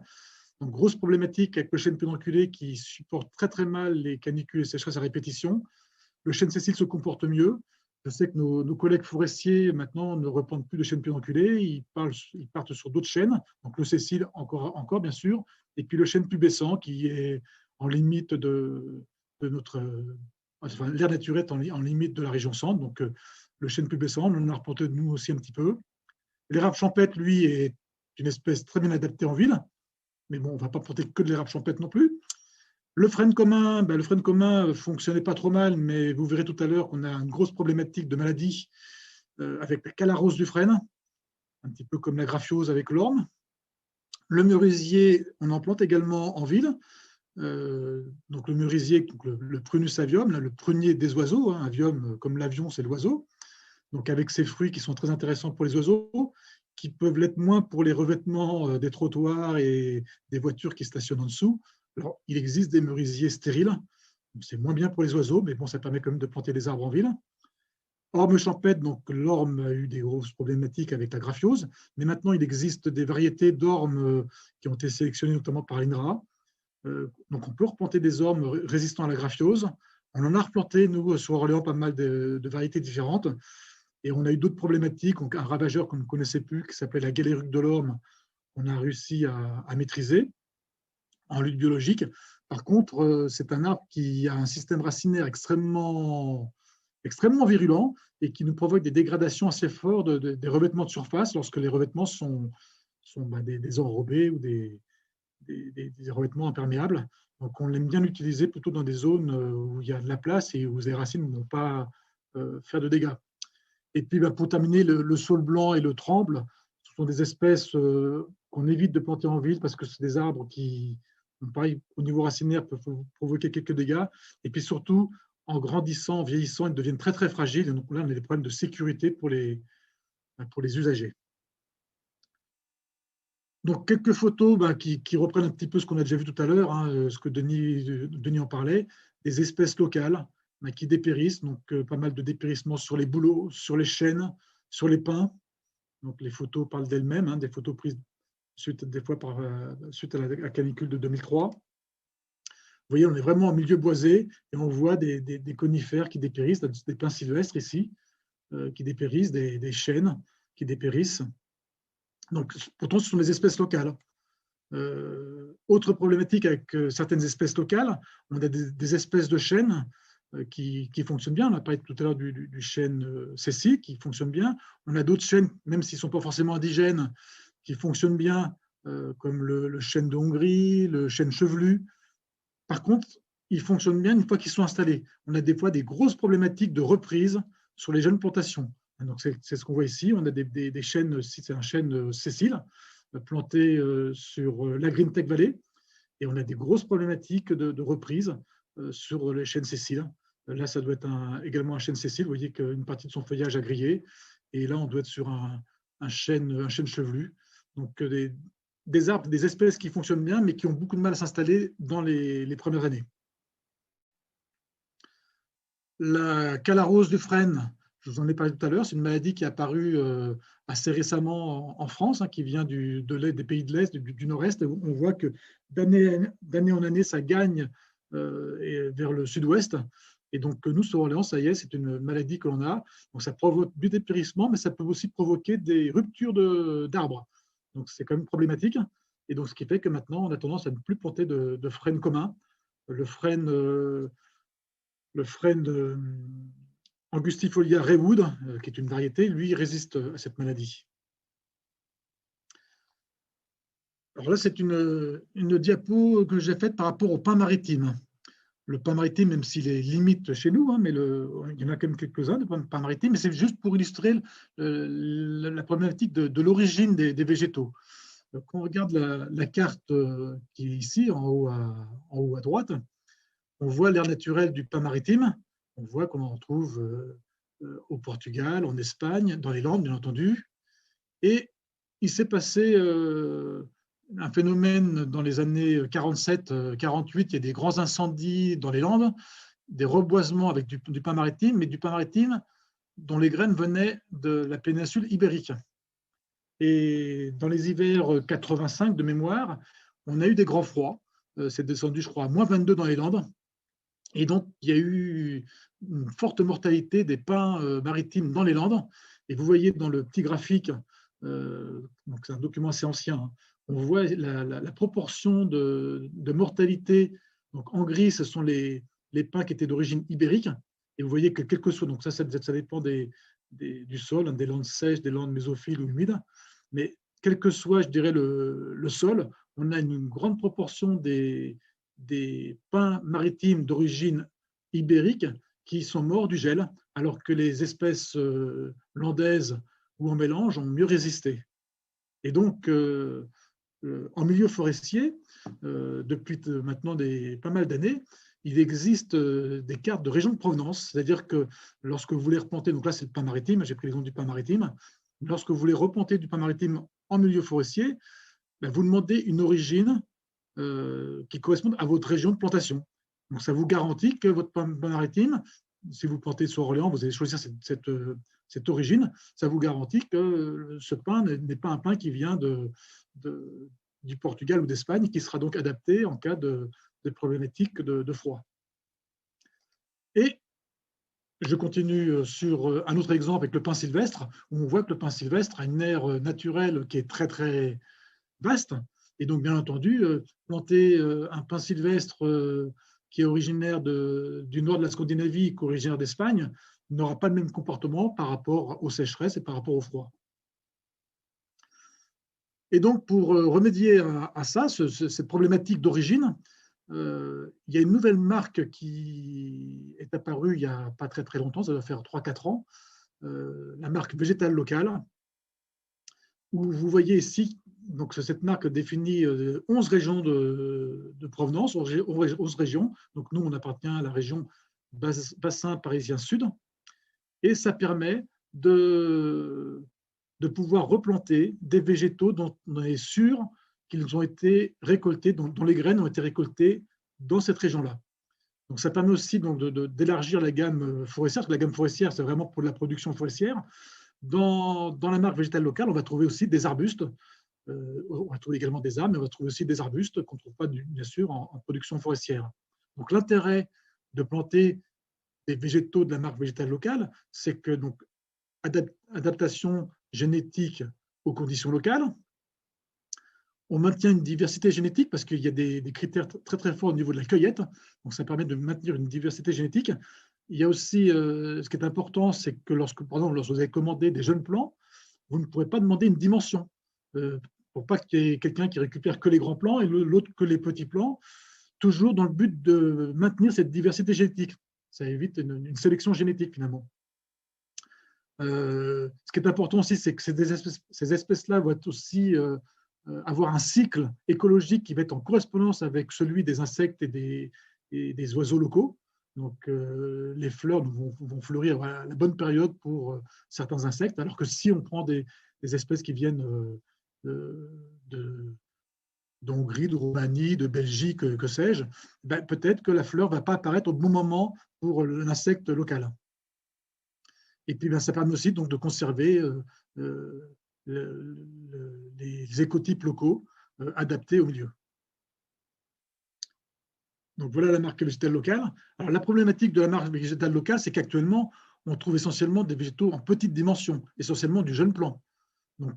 D: Donc grosse problématique avec le chêne pédonculé qui supporte très très mal les canicules et sécheresses à répétition. Le chêne Cécile se comporte mieux. Je sais que nos collègues forestiers, maintenant, ne replantent plus de chênes pédonculés, ils partent sur d'autres chênes, donc le Cécile encore, bien sûr, et puis le chêne pubescent qui est en limite de notre... Enfin, l'aire naturelle est en limite de la région centre, donc le chêne pubescent, on en a replanté de nous aussi un petit peu. L'érable champêtre, lui, est une espèce très bien adaptée en ville, mais bon, on ne va pas planter que de l'érable champêtre non plus. Le frein commun, le frein commun fonctionnait pas trop mal, mais vous verrez tout à l'heure qu'on a une grosse problématique de maladie avec la calarose du frêne, un petit peu comme la graphiose avec l'orme. Le merisier, on en plante également en ville. Donc le merisier, donc le Prunus avium, là, le prunier des oiseaux, hein, avium comme l'avion, c'est l'oiseau. Donc avec ces fruits qui sont très intéressants pour les oiseaux, qui peuvent l'être moins pour les revêtements des trottoirs et des voitures qui stationnent en dessous. Alors, il existe des merisiers stériles, c'est moins bien pour les oiseaux, mais bon, ça permet quand même de planter des arbres en ville. Orme champêtre, donc l'orme a eu des grosses problématiques avec la graphiose, mais maintenant il existe des variétés d'ormes qui ont été sélectionnées notamment par l'INRA. Donc on peut replanter des ormes résistants à la graphiose. On en a replanté, nous, sur Orléans, pas mal de variétés différentes. Et on a eu d'autres problématiques. Donc, un ravageur qu'on ne connaissait plus, qui s'appelait la galéruque de l'orme, on a réussi à maîtriser en lutte biologique. Par contre, c'est un arbre qui a un système racinaire extrêmement virulent et qui nous provoque des dégradations assez fortes des revêtements de surface lorsque les revêtements sont des enrobés ou des revêtements imperméables. Donc, on l'aime bien utiliser plutôt dans des zones où il y a de la place et où les racines ne vont pas faire de dégâts. Et puis, pour terminer, le saule blanc et le tremble, ce sont des espèces qu'on évite de planter en ville parce que c'est des arbres qui, pareil, au niveau racinaire, peuvent provoquer quelques dégâts. Et puis surtout, en grandissant, en vieillissant, ils deviennent très, très fragiles. Et donc là, on a des problèmes de sécurité pour les usagers. Donc, quelques photos qui reprennent un petit peu ce qu'on a déjà vu tout à l'heure, hein, ce que Denis en parlait, des espèces locales qui dépérissent, donc pas mal de dépérissements sur les bouleaux, sur les chênes, sur les pins. Donc, les photos parlent d'elles-mêmes, hein, des photos prises suite à la canicule de 2003. Vous voyez, on est vraiment en milieu boisé et on voit des conifères qui dépérissent, des pins sylvestres ici, qui dépérissent, des chênes qui dépérissent. Donc, pourtant, ce sont des espèces locales. Autre problématique avec certaines espèces locales, on a des espèces de chênes qui fonctionnent bien. On a parlé tout à l'heure du chêne Cécile qui fonctionne bien. On a d'autres chênes, même s'ils ne sont pas forcément indigènes, qui fonctionnent bien, comme le chêne de Hongrie, le chêne chevelu. Par contre, ils fonctionnent bien une fois qu'ils sont installés. On a des fois des grosses problématiques de reprise sur les jeunes plantations. Donc, c'est ce qu'on voit ici. On a des chênes, c'est un chêne Cécile, planté sur la Green Tech Valley. Et on a des grosses problématiques de reprise sur les chênes Cécile. Là, ça doit être également un chêne Cécile. Vous voyez qu'une partie de son feuillage a grillé. Et là, on doit être sur un chêne chevelu. Donc, des arbres, des espèces qui fonctionnent bien, mais qui ont beaucoup de mal à s'installer dans les premières années. La calarose du frêne, je vous en ai parlé tout à l'heure, c'est une maladie qui est apparue assez récemment en France, qui vient des pays de l'Est, du Nord-Est. On voit que d'année en année, ça gagne vers le sud-ouest. Et donc, nous, sur Orléans, ça y est, c'est une maladie que l'on a. Donc, ça provoque du dépérissement, mais ça peut aussi provoquer des ruptures d'arbres. Donc, c'est quand même problématique. Et donc, ce qui fait que maintenant, on a tendance à ne plus planter de frêne commun. Le frêne Angustifolia Raywood, qui est une variété, lui, résiste à cette maladie. Alors là, c'est une diapo que j'ai faite par rapport au pin maritime. Le pin maritime, même s'il est limite chez nous, mais il y en a quand même quelques-uns de pin maritime, mais c'est juste pour illustrer la problématique de l'origine des végétaux. Quand on regarde la carte qui est ici, en haut à droite, on voit l'aire naturelle du pin maritime. On voit qu'on en trouve au Portugal, en Espagne, dans les Landes, bien entendu. Et il s'est passé un phénomène dans les années 47-48. Il y a des grands incendies dans les Landes, des reboisements avec du pin maritime, mais du pin maritime dont les graines venaient de la péninsule ibérique. Et dans les hivers 85 de mémoire, on a eu des grands froids. C'est descendu, je crois, à -22 dans les Landes. Et donc, il y a eu une forte mortalité des pins maritimes dans les Landes. Et vous voyez dans le petit graphique, donc c'est un document assez ancien, on voit la proportion de mortalité. Donc, en gris, ce sont les pins qui étaient d'origine ibérique. Et vous voyez que quel que soit, donc ça dépend du sol, des landes sèches, des landes mésophiles ou humides. Mais quel que soit, je dirais, le sol, on a une grande proportion des des pins maritimes d'origine ibérique qui sont morts du gel, alors que les espèces landaises ou en mélange ont mieux résisté. Et donc, en milieu forestier, depuis maintenant pas mal d'années, il existe des cartes de région de provenance, c'est-à-dire que lorsque vous voulez replanter, donc là c'est le pin maritime, j'ai pris l'exemple du pin maritime, lorsque vous voulez replanter du pin maritime en milieu forestier, ben, vous demandez une origine qui corresponde à votre région de plantation. Donc ça vous garantit que votre pin maritime, si vous plantez sur Orléans, vous allez choisir cette origine, ça vous garantit que ce pin n'est pas un pin qui vient du Portugal ou d'Espagne, qui sera donc adapté en cas de problématiques de froid. Et je continue sur un autre exemple avec le pin sylvestre, où on voit que le pin sylvestre a une aire naturelle qui est très, très vaste. Et donc, bien entendu, planter un pin sylvestre qui est originaire du nord de la Scandinavie qu'originaire d'Espagne n'aura pas le même comportement par rapport aux sécheresses et par rapport au froid. Et donc, pour remédier à ça, cette problématique d'origine, il y a une nouvelle marque qui est apparue il n'y a pas très, très longtemps, ça doit faire 3-4 ans, la marque Végétal Local, où vous voyez ici, donc cette marque définit 11 régions de provenance, 11 régions. Donc, nous, on appartient à la région bassin parisien sud, et ça permet de pouvoir replanter des végétaux dont on est sûr qu'ils ont été récoltés, dont les graines ont été récoltées dans cette région-là. Donc, ça permet aussi d'élargir la gamme forestière, parce que la gamme forestière, c'est vraiment pour la production forestière. Dans la marque Végétal Local, on va trouver aussi des arbustes. On va trouver également des arbres, mais on va trouver aussi des arbustes qu'on ne trouve pas, bien sûr, en production forestière. Donc, l'intérêt de planter des végétaux de la marque Végétal Local, c'est que donc, adaptation génétique aux conditions locales. On maintient une diversité génétique parce qu'il y a des critères très, très forts au niveau de la cueillette. Donc, ça permet de maintenir une diversité génétique. Il y a aussi, ce qui est important, c'est que par exemple, lorsque vous avez commandé des jeunes plants, vous ne pourrez pas demander une dimension pour pas qu'il y ait quelqu'un qui récupère que les grands plants et l'autre que les petits plants, toujours dans le but de maintenir cette diversité génétique. Ça évite une sélection génétique, finalement. Ce qui est important aussi, c'est que ces espèces-là vont aussi avoir un cycle écologique qui va être en correspondance avec celui des insectes et des oiseaux locaux. Donc, les fleurs vont fleurir à la bonne période pour certains insectes, alors que si on prend des espèces qui viennent d'Hongrie, de Roumanie, de Belgique, que sais-je, ben, peut-être que la fleur ne va pas apparaître au bon moment pour l'insecte local. Et puis, ben, ça permet aussi donc, de conserver les écotypes locaux adaptés au milieu. Donc, voilà la marque végétale locale. Alors, la problématique de la marque végétale locale, c'est qu'actuellement, on trouve essentiellement des végétaux en petite dimension, essentiellement du jeune plant. Donc,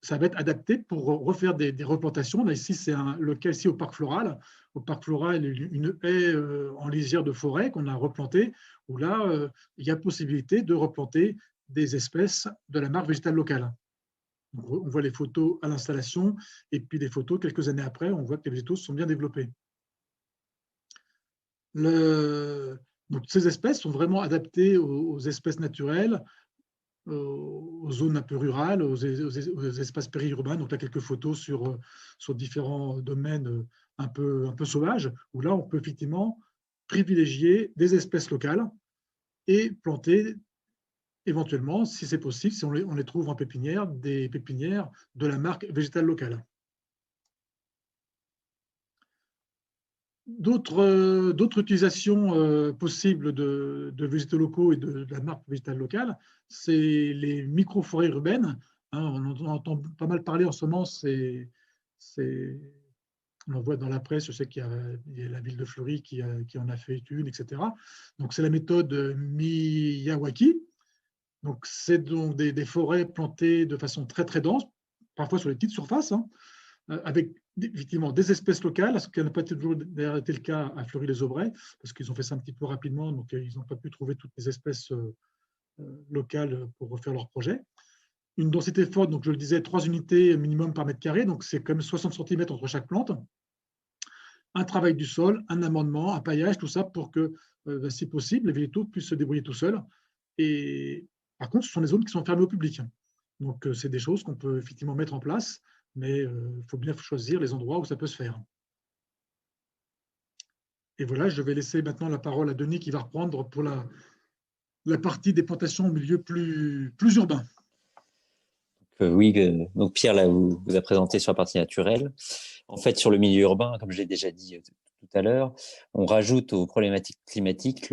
D: ça va être adapté pour refaire des replantations. Là, ici, c'est le cas ici au parc floral. Au parc floral, une haie en lisière de forêt qu'on a replantée, où là, il y a possibilité de replanter des espèces de la marque végétale locale. Donc, on voit les photos à l'installation, et puis les photos, quelques années après, on voit que les végétaux sont bien développés. Donc, ces espèces sont vraiment adaptées aux espèces naturelles, aux zones un peu rurales, aux espaces périurbains. Donc, là, quelques photos sur différents domaines un peu sauvages, où là, on peut effectivement privilégier des espèces locales et planter éventuellement, si c'est possible, si on les trouve en pépinière, des pépinières de la marque végétale locale. D'autres utilisations possibles de végétaux locaux et de la marque végétale locale, c'est les micro-forêts urbaines. On en entend pas mal parler en ce moment, on en voit dans la presse, je sais qu'il y a la ville de Fleury qui en a fait une, etc. Donc, c'est la méthode Miyawaki. Donc, c'est donc des forêts plantées de façon très, très dense, parfois sur les petites surfaces, avec effectivement des espèces locales, ce qui n'a pas toujours été le cas à Fleury-les-Aubrais, parce qu'ils ont fait ça un petit peu rapidement, donc ils n'ont pas pu trouver toutes les espèces locales pour refaire leur projet. Une densité forte, donc je le disais, 3 unités minimum par mètre carré, donc c'est quand même 60 cm entre chaque plante. un travail du sol, un amendement, un paillage, tout ça pour que, si possible, les végétaux puissent se débrouiller tout seuls. Et par contre, ce sont des zones qui sont fermées au public. Donc, c'est des choses qu'on peut effectivement mettre en place, mais il faut bien choisir les endroits où ça peut se faire. Et voilà, je vais laisser maintenant la parole à Denis qui va reprendre pour la partie des plantations au milieu plus urbain.
C: Oui, donc Pierre là, vous a présenté sur la partie naturelle. En fait, sur le milieu urbain, comme je l'ai déjà dit tout à l'heure, on rajoute aux problématiques climatiques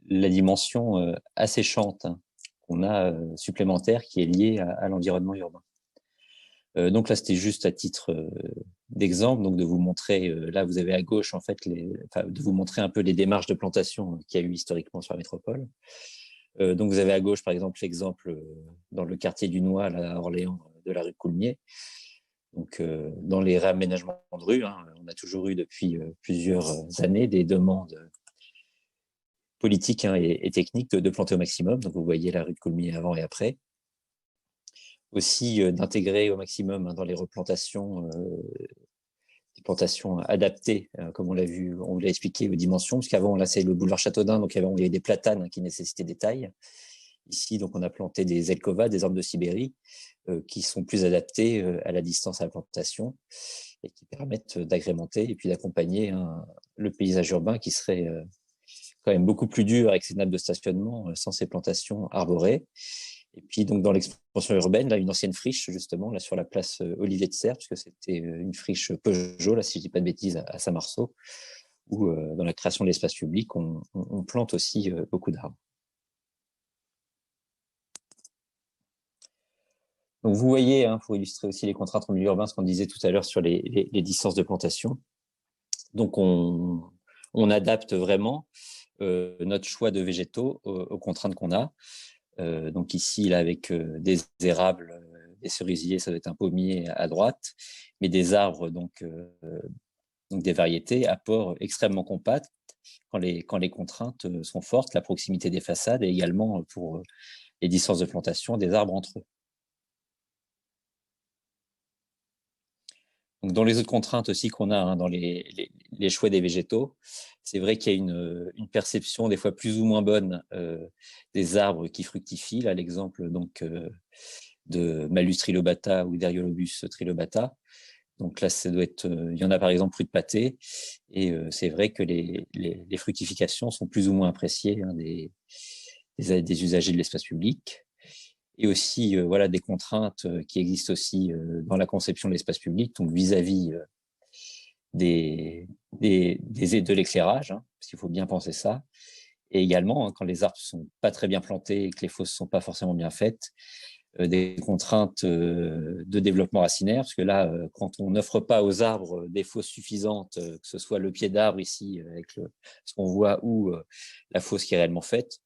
C: la dimension asséchante qu'on a supplémentaire qui est liée à l'environnement urbain. Donc là, c'était juste à titre d'exemple, donc de vous montrer, là vous avez à gauche en fait, de vous montrer un peu les démarches de plantation qu'il y a eu historiquement sur la métropole. Donc vous avez à gauche par exemple l'exemple dans le quartier du Noy, là, à Orléans, de la rue de Coulmiers. Donc dans les réaménagements de rue, on a toujours eu depuis plusieurs années des demandes politiques et techniques de planter au maximum. Donc vous voyez la rue de Coulmiers avant et après. Aussi d'intégrer au maximum dans les replantations des plantations adaptées, comme on l'a vu, on l'a expliqué aux dimensions, parce qu'avant là c'est le boulevard Châteaudun, donc avant il y avait des platanes qui nécessitaient des tailles. Ici donc on a planté des Zelkova, des arbres de Sibérie, qui sont plus adaptés à la distance à la plantation et qui permettent d'agrémenter et puis d'accompagner le paysage urbain qui serait quand même beaucoup plus dur avec ces nappes de stationnement sans ces plantations arborées. Et puis, donc, dans l'expansion urbaine, là, une ancienne friche, justement, là, sur la place Olivier de Serres, puisque c'était une friche Peugeot, là, si je dis pas de bêtises, à Saint-Marceau, où, dans la création de l'espace public, on plante aussi beaucoup d'arbres. Donc, vous voyez, pour illustrer aussi les contraintes en milieu urbain, ce qu'on disait tout à l'heure sur les distances de plantation. Donc, on adapte vraiment notre choix de végétaux aux contraintes qu'on a. Donc ici, là, avec des érables, des cerisiers, ça doit être un pommier à droite, mais des arbres, donc des variétés, à port extrêmement compact, quand les contraintes sont fortes, la proximité des façades et également pour les distances de plantation des arbres entre eux. Donc dans les autres contraintes aussi qu'on a dans les choix des végétaux, c'est vrai qu'il y a une perception des fois plus ou moins bonne des arbres qui fructifient. Là, l'exemple donc de Malus trilobata ou d'Eriolobus trilobata. Donc là, ça doit être, il y en a par exemple rue de Pâté, et c'est vrai que les fructifications sont plus ou moins appréciées des usagers de l'espace public. Et aussi voilà des contraintes qui existent aussi dans la conception de l'espace public, donc vis-à-vis de l'éclairage, parce qu'il faut bien penser ça. Et également, quand les arbres sont pas très bien plantés et que les fosses sont pas forcément bien faites, des contraintes de développement racinaire, parce que là, quand on n'offre pas aux arbres des fosses suffisantes, que ce soit le pied d'arbre ici, avec ce qu'on voit, ou la fosse qui est réellement faite,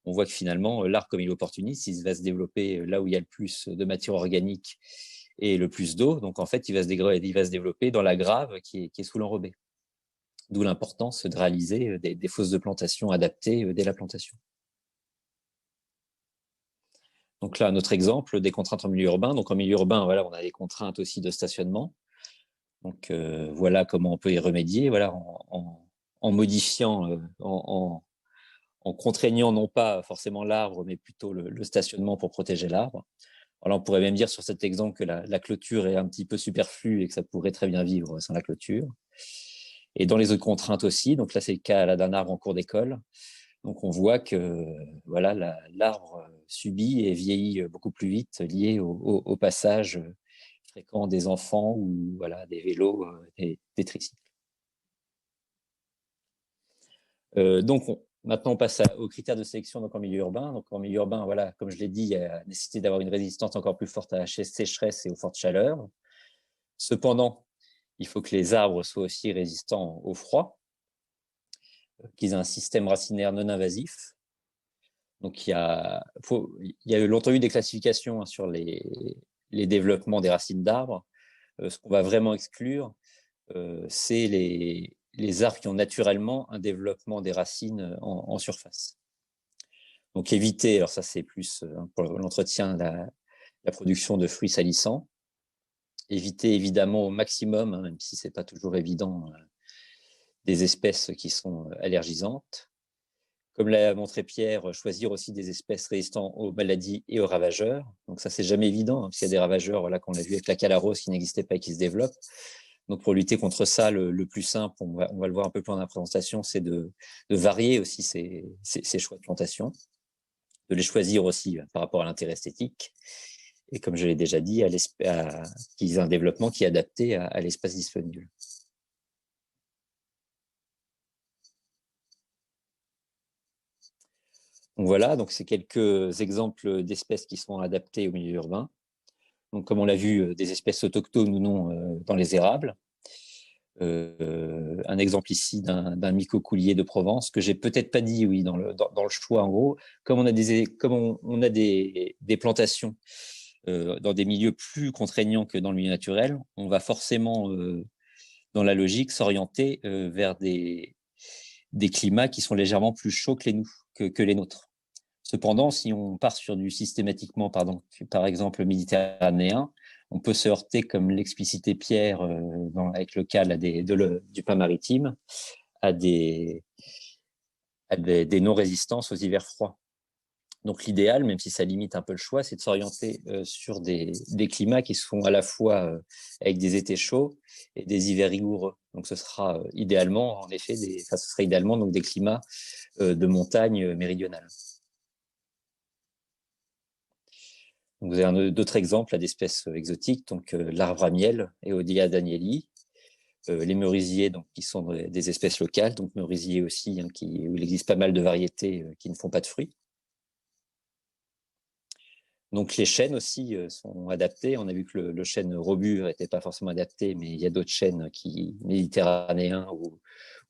C: on voit que finalement, l'arbre, comme il est opportuniste, il va se développer là où il y a le plus de matière organique et le plus d'eau. Donc, en fait, il va se développer dans la grave qui est sous l'enrobé. D'où l'importance de réaliser des fosses de plantation adaptées dès la plantation. Donc là, notre exemple des contraintes en milieu urbain. Donc en milieu urbain, voilà, on a des contraintes aussi de stationnement. Donc voilà comment on peut y remédier. Voilà, en modifiant, en contraignant non pas forcément l'arbre, mais plutôt le stationnement pour protéger l'arbre. Alors on pourrait même dire sur cet exemple que la clôture est un petit peu superflue et que ça pourrait très bien vivre sans la clôture. Et dans les autres contraintes aussi, donc là c'est le cas d'un arbre en cours d'école. Donc on voit que voilà, l'arbre subit et vieillit beaucoup plus vite lié au passage fréquent des enfants ou voilà, des vélos, des tricycles. Donc maintenant on passe aux critères de sélection donc en milieu urbain. Donc en milieu urbain, voilà, comme je l'ai dit, il y a la nécessité d'avoir une résistance encore plus forte à la sécheresse et aux fortes chaleurs. Cependant, il faut que les arbres soient aussi résistants au froid, qu'ils aient un système racinaire non invasif. Donc il y a longtemps eu des classifications sur les développements des racines d'arbres. Ce qu'on va vraiment exclure, c'est les arbres qui ont naturellement un développement des racines en surface. Donc éviter, alors ça c'est plus pour l'entretien, la production de fruits salissants. Éviter évidemment au maximum, même si c'est pas toujours évident, des espèces qui sont allergisantes. Comme l'a montré Pierre, choisir aussi des espèces résistantes aux maladies et aux ravageurs. Donc ça, c'est jamais évident, parce qu'il y a des ravageurs, voilà, qu'on a vu avec la calarose qui n'existait pas et qui se développent. Donc pour lutter contre ça, le plus simple, on va le voir un peu plus dans la présentation, c'est de varier aussi ces choix de plantation, de les choisir aussi par rapport à l'intérêt esthétique. Et comme je l'ai déjà dit, qu'ils aient un développement qui est adapté à l'espace disponible. Donc voilà, donc c'est quelques exemples d'espèces qui sont adaptées au milieu urbain. Donc comme on l'a vu, des espèces autochtones ou non dans les érables. Un exemple ici d'un mycocoulier de Provence que j'ai peut-être pas dit, oui, dans le choix en gros. Comme on a des plantations dans des milieux plus contraignants que dans le milieu naturel, on va forcément, dans la logique, s'orienter vers des climats qui sont légèrement plus chauds que les nôtres. Cependant, si on part sur du systématiquement, par exemple, méditerranéen, on peut se heurter, comme l'explicitait Pierre avec le cas là, du pain maritime, à des non-résistances aux hivers froids. Donc l'idéal, même si ça limite un peu le choix, c'est de s'orienter sur des climats qui se font à la fois avec des étés chauds et des hivers rigoureux. Donc ce sera idéalement, en effet, donc des climats de montagne méridionale. Donc, vous avez d'autres exemples d'espèces exotiques, donc l'arbre à miel, Eodia danieli, les merisiers, donc qui sont des espèces locales, donc merisiers aussi, où il existe pas mal de variétés qui ne font pas de fruits. Donc les chênes aussi sont adaptés. On a vu que le chêne robur n'était pas forcément adapté, mais il y a d'autres chênes méditerranéens ou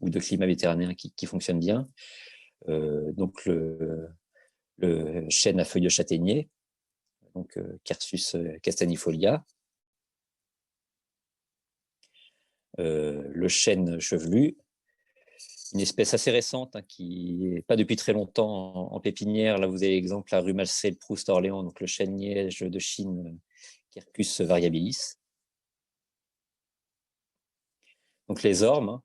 C: de climat méditerranéen qui fonctionnent bien. Donc le chêne à feuilles de châtaignier, donc Quercus castagnifolia. Le chêne chevelu, une espèce assez récente qui n'est pas depuis très longtemps en pépinière. Là, vous avez l'exemple la rue Marcel-Proust Orléans, donc le chêne liège de Chine, Quercus variabilis. Donc les ormes,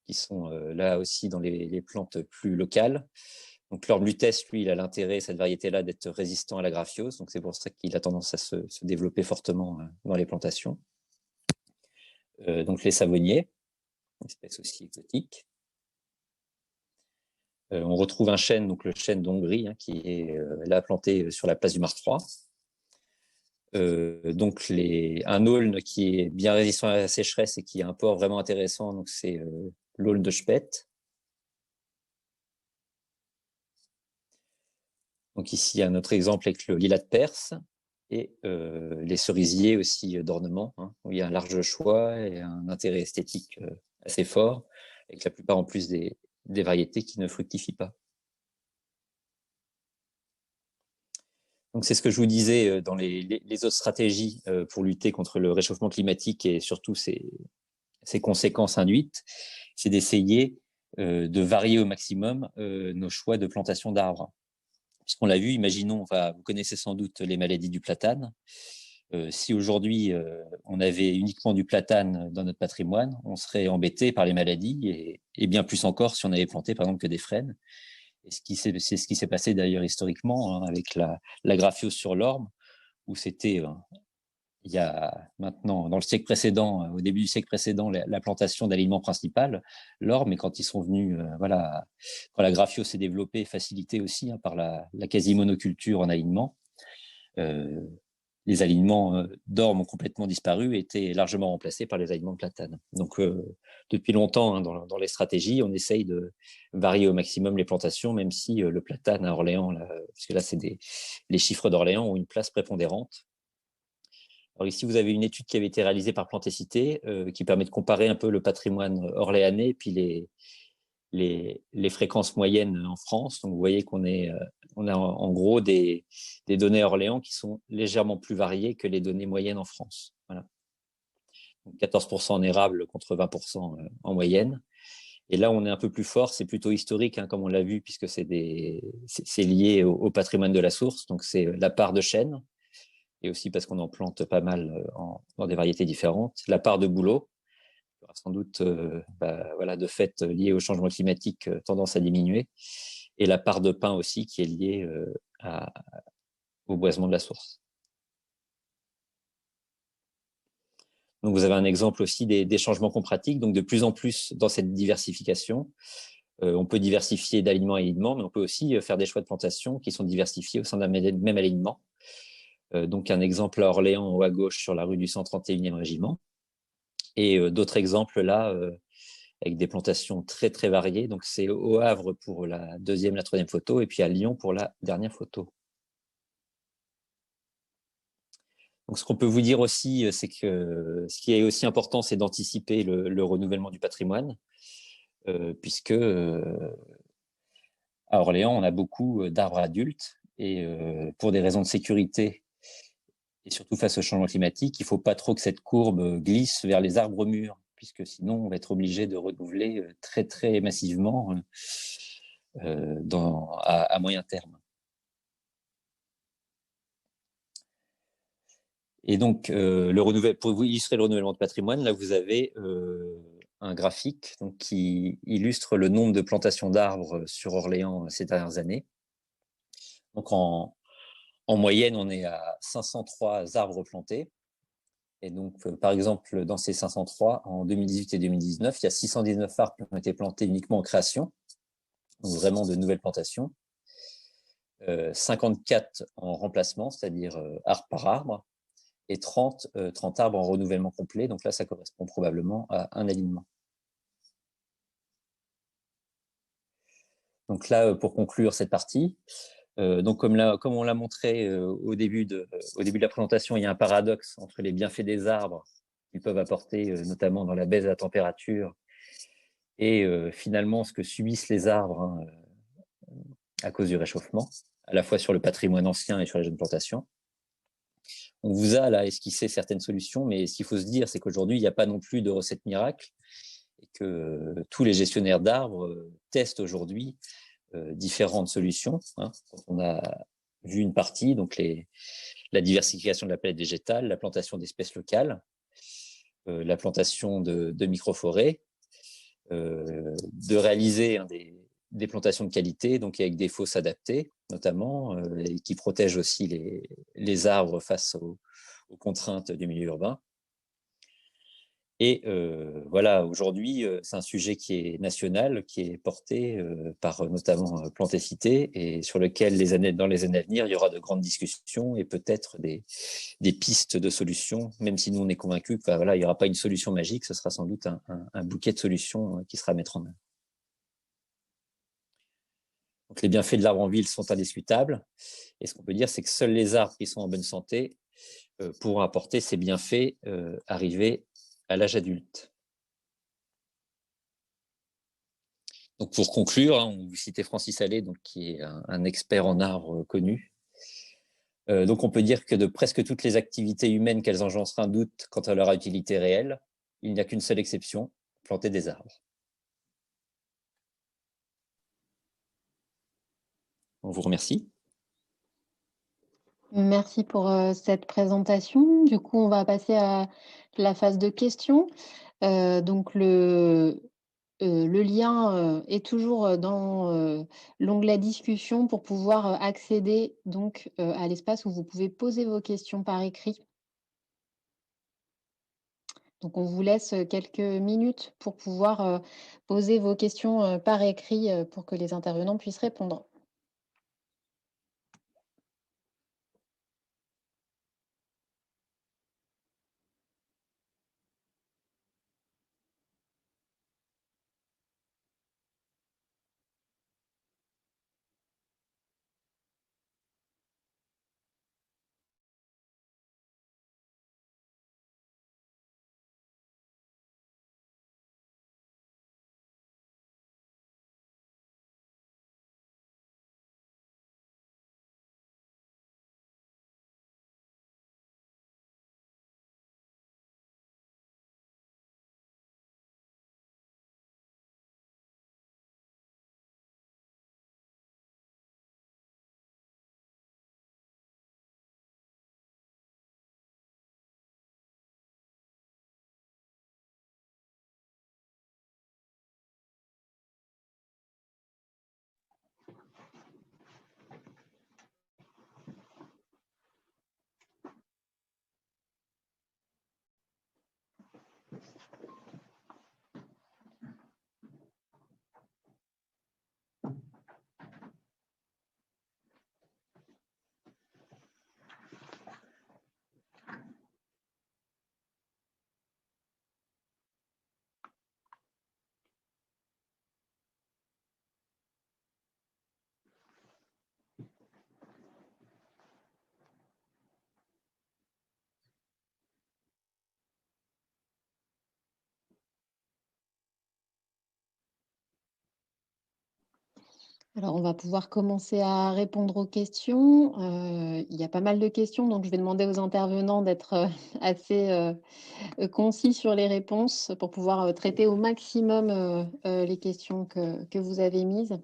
C: qui sont là aussi dans les plantes plus locales. Donc l'orme lutèce, lui, il a l'intérêt, cette variété-là, d'être résistant à la graphiose. Donc c'est pour ça qu'il a tendance à se développer fortement dans les plantations. Donc les savonniers, une espèce aussi exotique. On retrouve un chêne, donc le chêne d'Hongrie, qui est là planté sur la place du Mars 3. Donc un aulne qui est bien résistant à la sécheresse et qui a un port vraiment intéressant, donc c'est l'aulne de Speth. Donc ici un autre exemple avec le lilas de Perse et les cerisiers aussi d'ornement, où il y a un large choix et un intérêt esthétique assez fort, avec la plupart en plus des variétés qui ne fructifient pas. Donc c'est ce que je vous disais dans les autres stratégies pour lutter contre le réchauffement climatique et surtout ses conséquences induites, c'est d'essayer de varier au maximum nos choix de plantation d'arbres. Puisqu'on l'a vu, imaginons, vous connaissez sans doute les maladies du platane. Si aujourd'hui on avait uniquement du platane dans notre patrimoine, on serait embêté par les maladies et bien plus encore si on avait planté par exemple que des frênes. Et c'est ce qui s'est passé d'ailleurs historiquement avec la graphiose sur l'orme, où c'était il y a maintenant, dans le siècle précédent, au début du siècle précédent, la plantation d'aliments principal, l'orme, et quand ils sont venus, quand la graphiose s'est développée, facilitée aussi par la quasi-monoculture en alignement, les alignements d'orme ont complètement disparu et étaient largement remplacés par les alignements de platane. Donc, depuis longtemps, dans les stratégies, on essaye de varier au maximum les plantations, même si le platane à Orléans, parce que là, les chiffres d'Orléans ont une place prépondérante. Alors ici, vous avez une étude qui avait été réalisée par Plantécité, qui permet de comparer un peu le patrimoine orléanais et puis les fréquences moyennes en France. Donc vous voyez qu'on a en gros des données à Orléans qui sont légèrement plus variées que les données moyennes en France. Voilà. Donc 14% en érable contre 20% en moyenne. Et là, on est un peu plus fort, c'est plutôt historique, comme on l'a vu, puisque c'est lié au patrimoine de la source. Donc c'est la part de chêne, et aussi parce qu'on en plante pas mal dans des variétés différentes. La part de bouleau, sans doute voilà, de fait lié au changement climatique, tendance à diminuer, et la part de pin aussi qui est liée au boisement de la source. Donc vous avez un exemple aussi des changements qu'on pratique, donc de plus en plus dans cette diversification. On peut diversifier d'alignement à alignement, mais on peut aussi faire des choix de plantation qui sont diversifiés au sein d'un même alignement. Donc un exemple à Orléans, en haut à gauche, sur la rue du 131e régiment, et d'autres exemples là, avec des plantations très très variées. Donc c'est au Havre pour la deuxième, la troisième photo, et puis à Lyon pour la dernière photo. Donc, ce qu'on peut vous dire aussi, c'est que ce qui est aussi important, c'est d'anticiper le renouvellement du patrimoine, puisque à Orléans, on a beaucoup d'arbres adultes, et pour des raisons de sécurité, et surtout face au changement climatique, il ne faut pas trop que cette courbe glisse vers les arbres mûrs, puisque sinon, on va être obligé de renouveler très, très massivement à moyen terme. Et donc, pour vous illustrer le renouvellement de patrimoine, là, vous avez un graphique donc, qui illustre le nombre de plantations d'arbres sur Orléans ces dernières années. Donc, en moyenne, on est à 503 arbres plantés. Et donc, par exemple, dans ces 503, en 2018 et 2019, il y a 619 arbres qui ont été plantés uniquement en création, donc vraiment de nouvelles plantations. 54 en remplacement, c'est-à-dire arbre par arbre, et 30 arbres en renouvellement complet. Donc là, ça correspond probablement à un alignement. Donc là, pour conclure cette partie, donc comme on l'a montré au début de la présentation, il y a un paradoxe entre les bienfaits des arbres qu'ils peuvent apporter, notamment dans la baisse de la température, et finalement ce que subissent les arbres à cause du réchauffement, à la fois sur le patrimoine ancien et sur les jeunes plantations. On vous a là esquissé certaines solutions, mais ce qu'il faut se dire, c'est qu'aujourd'hui, il n'y a pas non plus de recette miracle, et que tous les gestionnaires d'arbres testent aujourd'hui différentes solutions. On a vu une partie, donc la diversification de la palette végétale, la plantation d'espèces locales, la plantation de microforêts, de réaliser des plantations de qualité, donc avec des fosses adaptées notamment, et qui protègent aussi les arbres face aux contraintes du milieu urbain. Et voilà, aujourd'hui, c'est un sujet qui est national, qui est porté par notamment Plantécité, et sur lequel dans les années à venir, il y aura de grandes discussions et peut-être des pistes de solutions, même si nous, on est convaincus qu'il voilà, n'y aura pas une solution magique, ce sera sans doute un bouquet de solutions qui sera à mettre en œuvre. Donc, les bienfaits de l'arbre en ville sont indiscutables. Et ce qu'on peut dire, c'est que seuls les arbres qui sont en bonne santé pourront apporter ces bienfaits arrivés à l'âge adulte. Donc pour conclure, on vous citait Francis Allais, donc, qui est un expert en arbres connu. Donc on peut dire que de presque toutes les activités humaines qu'elles engendrent un doute quant à leur utilité réelle, il n'y a qu'une seule exception, planter des arbres. On vous remercie.
B: Merci pour cette présentation. Du coup, on va passer à la phase de questions. Donc, le lien est toujours dans l'onglet discussion pour pouvoir accéder donc à l'espace où vous pouvez poser vos questions par écrit. Donc, on vous laisse quelques minutes pour pouvoir poser vos questions par écrit pour que les intervenants puissent répondre. Alors, on va pouvoir commencer à répondre aux questions. Il y a pas mal de questions, donc je vais demander aux intervenants d'être assez concis sur les réponses pour pouvoir traiter au maximum les questions que vous avez mises.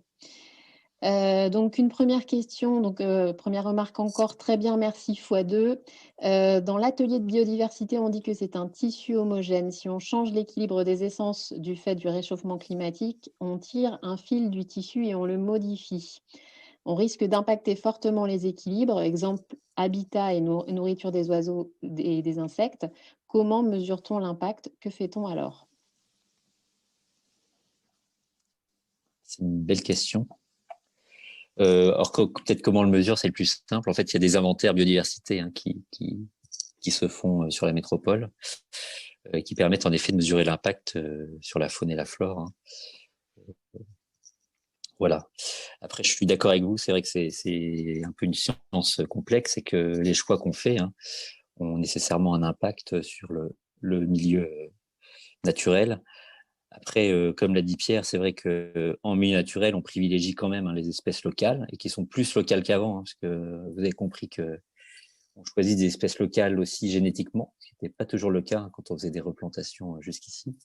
B: Donc, une première question, première remarque encore, très bien, merci x2. Dans l'atelier de biodiversité, on dit que c'est un tissu homogène. Si on change l'équilibre des essences du fait du réchauffement climatique, on tire un fil du tissu et on le modifie. On risque d'impacter fortement les équilibres, exemple habitat et nourriture des oiseaux et des insectes. Comment mesure-t-on l'impact? Que fait-on alors?
C: C'est une belle question. Alors peut-être comment on le mesure, c'est le plus simple. En fait, il y a des inventaires biodiversité qui se font sur la métropole, qui permettent en effet de mesurer l'impact sur la faune et la flore. Hein. Voilà. Après, je suis d'accord avec vous. C'est vrai que c'est un peu une science complexe et que les choix qu'on fait ont nécessairement un impact sur le milieu naturel. Après, comme l'a dit Pierre, c'est vrai que en milieu naturel, on privilégie quand même les espèces locales et qui sont plus locales qu'avant, parce que vous avez compris que on choisit des espèces locales aussi génétiquement, ce qui n'était pas toujours le cas quand on faisait des replantations jusqu'ici.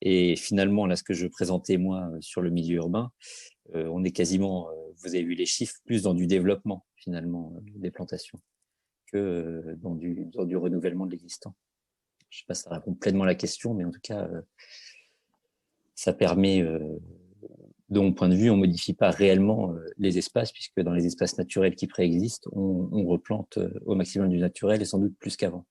C: Et finalement, là, ce que je présentais moi sur le milieu urbain, on est quasiment, vous avez vu les chiffres, plus dans du développement finalement des plantations que dans du renouvellement de l'existant. Je ne sais pas si ça répond pleinement à la question, mais en tout cas, ça permet, de mon point de vue, on ne modifie pas réellement les espaces, puisque dans les espaces naturels qui préexistent, on replante au maximum du naturel et sans doute plus qu'avant.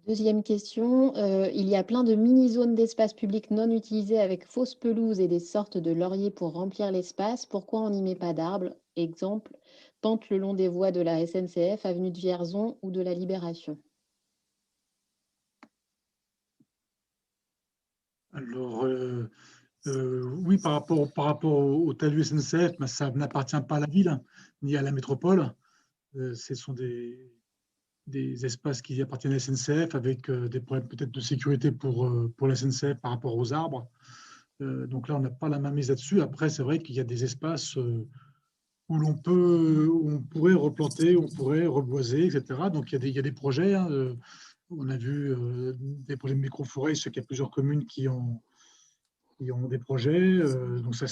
B: Deuxième question, il y a plein de mini-zones d'espace public non utilisées avec fausses pelouses et des sortes de lauriers pour remplir l'espace. Pourquoi on n'y met pas d'arbres? Exemple, pente le long des voies de la SNCF, avenue de Vierzon ou de la Libération.
D: Alors, oui, par rapport au talus SNCF, ben, ça n'appartient pas à la ville ni à la métropole. Ce sont des espaces qui appartiennent à la SNCF avec des problèmes peut-être de sécurité pour la SNCF par rapport aux arbres. Donc là, on n'a pas la main mise là-dessus. Après, c'est vrai qu'il y a des espaces où on pourrait replanter, on pourrait reboiser, etc. Donc il y a des projets. Hein, on a vu des projets de microforêts. Je sais qu'il y a plusieurs communes qui ont des projets. Donc ça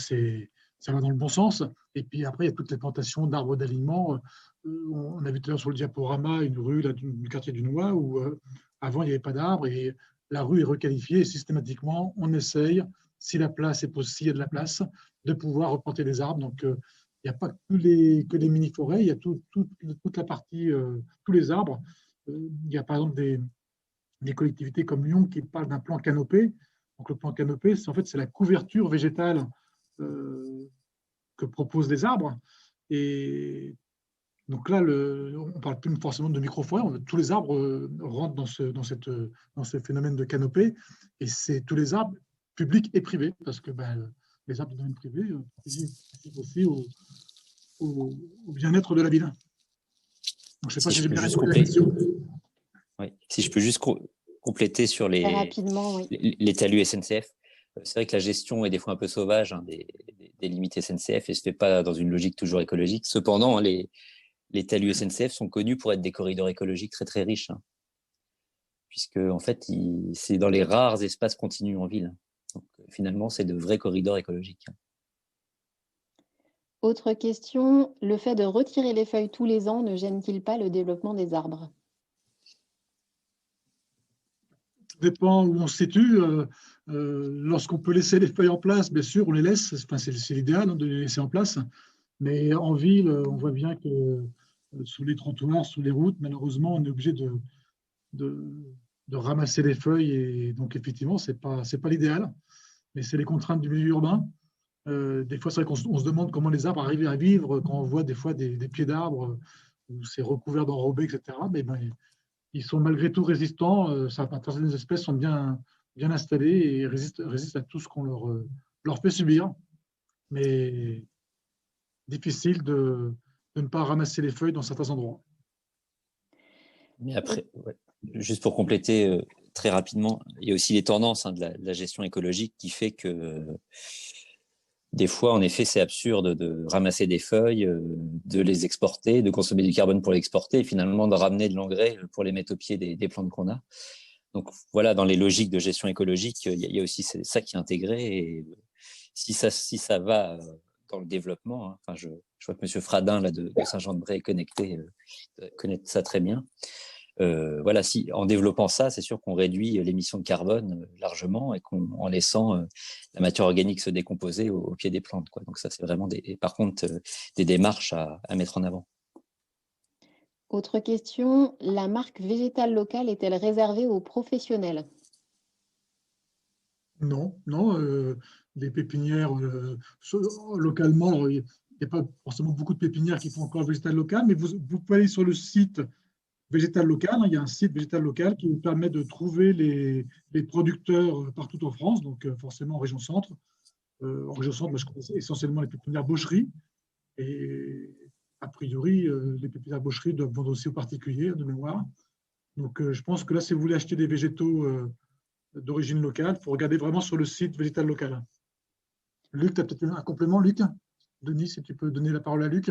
D: va dans le bon sens. Et puis après, il y a toutes les plantations d'arbres d'alignement. On a vu tout à l'heure sur le diaporama une rue là, du quartier du Noix où avant, il n'y avait pas d'arbres et la rue est requalifiée et systématiquement, on essaye, si la place est possible, s'il y a de la place, de pouvoir replanter des arbres. Donc, il n'y a pas que les mini-forêts, il y a toute la partie, tous les arbres. Il y a par exemple des collectivités comme Lyon qui parlent d'un plan canopé. Donc, le plan canopé, c'est la couverture végétale que proposent les arbres. Et donc là, on ne parle plus forcément de microforêt, tous les arbres rentrent dans ce phénomène de canopée, et c'est tous les arbres publics et privés, parce que les arbres de domaine privé participent aussi au bien-être de la ville. Donc, je ne sais pas si j'ai bien répondu à la question.
C: Oui. Si je peux juste compléter sur les talus SNCF. C'est vrai que la gestion est des fois un peu sauvage des limites SNCF et se fait pas dans une logique toujours écologique. Cependant, les talus SNCF sont connus pour être des corridors écologiques très très riches, hein, puisque en fait, c'est dans les rares espaces continus en ville. Donc, finalement, c'est de vrais corridors écologiques.
B: Autre question, le fait de retirer les feuilles tous les ans ne gêne-t-il pas le développement des arbres?
D: Tout dépend où on se situe. Lorsqu'on peut laisser les feuilles en place, bien sûr, on les laisse. Enfin, c'est l'idéal, hein, de les laisser en place. Mais en ville, on voit bien que sous les trottoirs, sous les routes, malheureusement, on est obligé de ramasser les feuilles. Et donc, effectivement, ce n'est pas l'idéal. Mais c'est les contraintes du milieu urbain. Des fois, c'est vrai qu'on se demande comment les arbres arrivent à vivre quand on voit des fois des pieds d'arbres où c'est recouvert d'enrobés, etc. Mais ils sont malgré tout résistants. Certaines espèces sont bien installées et résistent à tout ce qu'on leur fait subir. Mais difficile de ne pas ramasser les feuilles dans certains endroits.
C: Mais après, juste pour compléter très rapidement, il y a aussi les tendances de la gestion écologique qui fait que des fois, en effet, c'est absurde de ramasser des feuilles, de les exporter, de consommer du carbone pour l'exporter et finalement de ramener de l'engrais pour les mettre au pied des plantes qu'on a. Donc voilà, dans les logiques de gestion écologique, il y a aussi ça qui est intégré. Et si ça va dans le développement, hein, enfin, je vois que M. Fradin là, de Saint-Jean-de-Bray est connecté, connaît ça très bien. Voilà, si en développant ça, c'est sûr qu'on réduit l'émission de carbone largement et en laissant la matière organique se décomposer au pied des plantes, quoi. Donc ça, c'est vraiment par contre des démarches à mettre en avant.
B: Autre question, la marque végétale locale est-elle réservée aux professionnels?
D: Non, non, les pépinières localement, alors, il n'y a pas forcément beaucoup de pépinières qui font encore végétal local, mais vous pouvez aller sur le site végétal local, hein, il y a un site végétal local qui vous permet de trouver les producteurs partout en France, donc forcément en région centre. En région centre, moi, je connais essentiellement les pépinières Baucherie, et a priori, les pépinières Baucherie doivent vendre aussi aux particuliers, de mémoire. Donc je pense que là, si vous voulez acheter des végétaux d'origine locale, il faut regarder vraiment sur le site végétal local. Luc, tu as peut-être un complément, Luc? Denis, si tu peux donner la parole à Luc.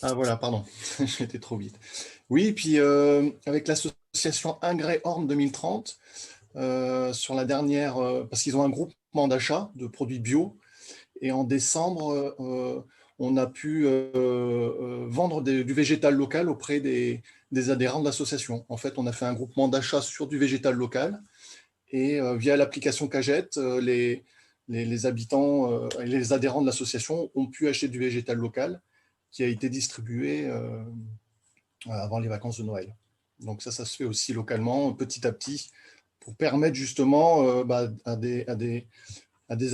A: Ah voilà, pardon, j'étais trop vite. Oui, et puis avec l'association Ingray Orne 2030, sur la dernière, parce qu'ils ont un groupement d'achat de produits bio, et en décembre, on a pu vendre du végétal local auprès des adhérents de l'association. En fait, on a fait un groupement d'achat sur du végétal local, et via l'application Cagette, les habitants et les adhérents de l'association ont pu acheter du végétal local qui a été distribué avant les vacances de Noël. Donc ça se fait aussi localement, petit à petit, pour permettre justement à des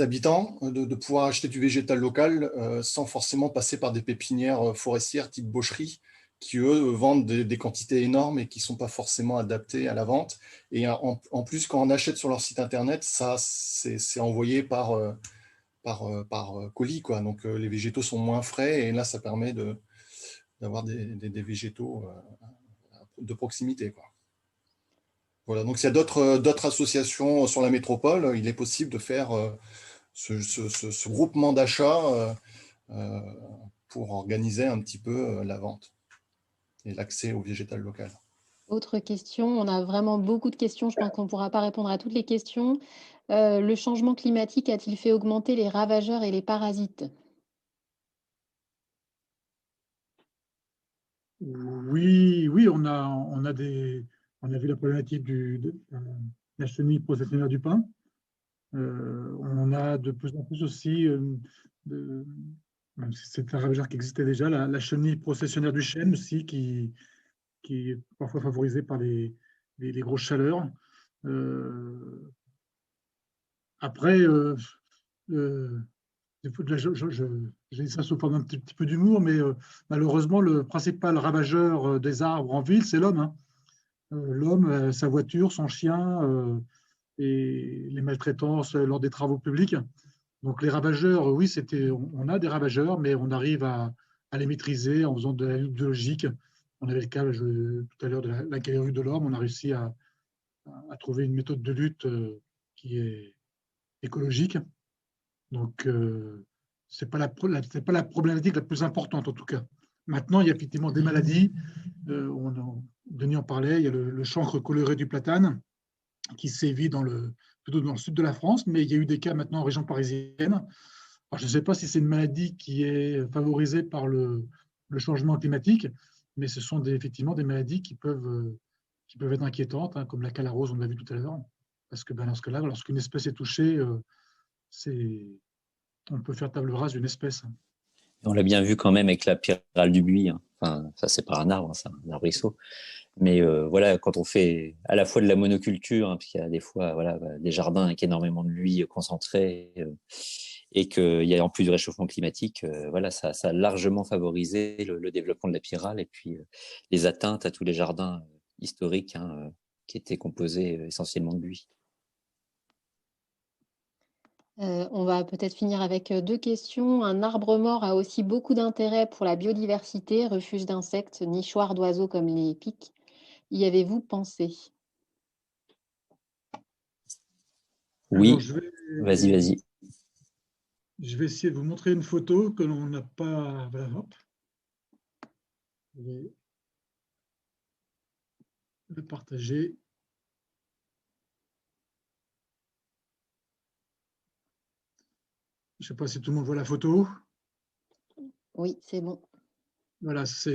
A: habitants de pouvoir acheter du végétal local sans forcément passer par des pépinières forestières type Baucherie, qui eux vendent des quantités énormes et qui ne sont pas forcément adaptées à la vente. Et en plus, quand on achète sur leur site internet, ça c'est envoyé par colis, quoi. Donc les végétaux sont moins frais et là ça permet d'avoir des végétaux de proximité, quoi. Voilà, donc il y a d'autres associations sur la métropole, il est possible de faire ce groupement d'achat pour organiser un petit peu la vente et l'accès au végétal local.
B: Autre question, on a vraiment beaucoup de questions, je pense qu'on ne pourra pas répondre à toutes les questions. Le changement climatique a-t-il fait augmenter les ravageurs et les parasites?
D: Oui, oui, on a vu la problématique de la chenille processionnaire du pain. On a de plus en plus aussi, même si c'est un ravageur qui existait déjà, la chenille processionnaire du chêne aussi, qui est parfois favorisée par les grosses chaleurs. Après, j'ai dit ça sous forme d'un petit peu d'humour, mais malheureusement, le principal ravageur des arbres en ville, c'est l'homme, hein. L'homme, sa voiture, son chien et les maltraitances lors des travaux publics. Donc les ravageurs, oui, on a des ravageurs, mais on arrive à les maîtriser en faisant de la lutte biologique. On avait le cas tout à l'heure de la calérie de l'orme, on a réussi à trouver une méthode de lutte qui est écologique. Donc, ce n'est pas la problématique la plus importante, en tout cas. Maintenant, il y a effectivement des maladies. Denis en parlait, il y a le chancre coloré du platane qui sévit plutôt dans le sud de la France, mais il y a eu des cas maintenant en région parisienne. Alors, je ne sais pas si c'est une maladie qui est favorisée par le changement climatique, mais ce sont effectivement des maladies qui peuvent être inquiétantes, hein, comme la calarose, on l'a vu tout à l'heure. Parce que dans ce cas-là, lorsqu'une espèce est touchée, on peut faire table rase d'une espèce.
C: On l'a bien vu quand même avec la pyrale du buis, hein. Enfin, ça, c'est pas un arbre, c'est un arbrisseau. Mais voilà, quand on fait à la fois de la monoculture, hein, parce qu'il y a des fois des jardins avec énormément de buis concentré, et qu'il y a en plus du réchauffement climatique, ça a largement favorisé le développement de la pyrale et puis les atteintes à tous les jardins historiques, hein, qui étaient composés essentiellement de buis.
B: On va peut-être finir avec 2 questions. Un arbre mort a aussi beaucoup d'intérêt pour la biodiversité, refuge d'insectes, nichoir d'oiseaux comme les pics. Y avez-vous pensé?
C: Oui,
D: Alors,
C: vas-y.
D: je vais essayer de vous montrer une photo que l'on n'a pas. Voilà, hop. Je vais le partager. Je ne sais pas si tout le monde voit la photo.
B: Oui, c'est bon.
D: Voilà, ça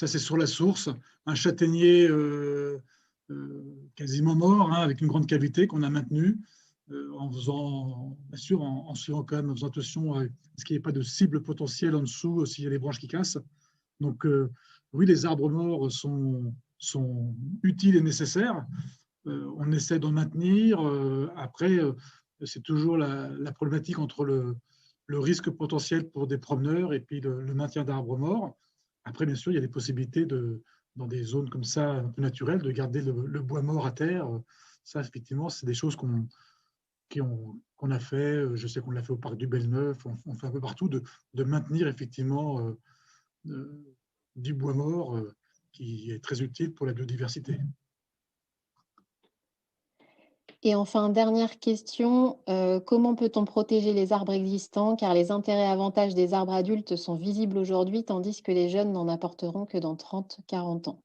D: c'est sur la source, un châtaignier quasiment mort, hein, avec une grande cavité qu'on a maintenue, en faisant, bien sûr, en suivant quand même, en faisant attention à ce qu'il n'y ait pas de cible potentielle en dessous s'il y a des branches qui cassent. Donc oui, les arbres morts sont utiles et nécessaires. On essaie d'en maintenir. Après, c'est toujours la problématique entre le risque potentiel pour des promeneurs et puis le maintien d'arbres morts. Après, bien sûr, il y a des possibilités dans des zones comme ça, un peu naturelles, de garder le bois mort à terre. Ça, effectivement, c'est des choses qu'on a fait. Je sais qu'on l'a fait au parc du Belle-Neuf, on fait un peu partout, de maintenir effectivement euh, du bois mort qui est très utile pour la biodiversité.
B: Et enfin, dernière question, comment peut-on protéger les arbres existants? Car les intérêts et avantages des arbres adultes sont visibles aujourd'hui, tandis que les jeunes n'en apporteront que dans 30-40 ans.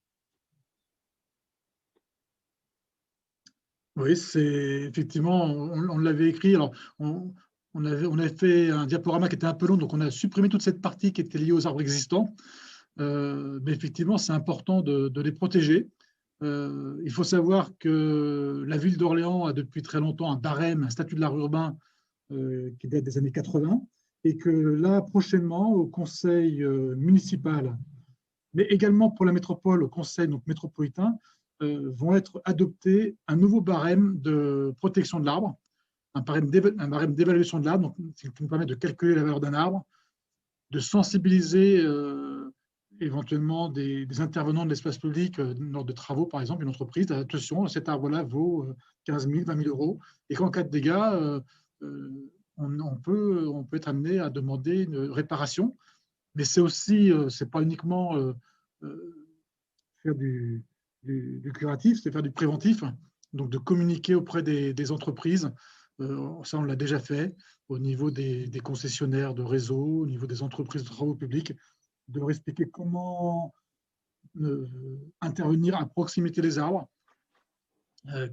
D: Oui, c'est effectivement, on l'avait écrit. Alors, on avait fait un diaporama qui était un peu long, donc on a supprimé toute cette partie qui était liée aux arbres existants. Mais effectivement, c'est important de les protéger. Il faut savoir que la ville d'Orléans a depuis très longtemps un barème, un statut de l'art urbain qui date des années 80, et que là, prochainement, au conseil municipal, mais également pour la métropole, au conseil donc, métropolitain, vont être adoptés un nouveau barème de protection de l'arbre, un barème d'évaluation de l'arbre, qui nous permet de calculer la valeur d'un arbre, de sensibiliser éventuellement des intervenants de l'espace public lors de travaux, par exemple, une entreprise, attention, cet arbre-là vaut 15 000, 20 000 euros, et qu'en cas de dégâts, on peut être amené à demander une réparation. Mais c'est aussi, c'est pas uniquement faire du curatif, c'est faire du préventif, donc de communiquer auprès des entreprises. Ça, on l'a déjà fait au niveau des concessionnaires de réseau, au niveau des entreprises de travaux publics, de leur expliquer comment intervenir à proximité des arbres,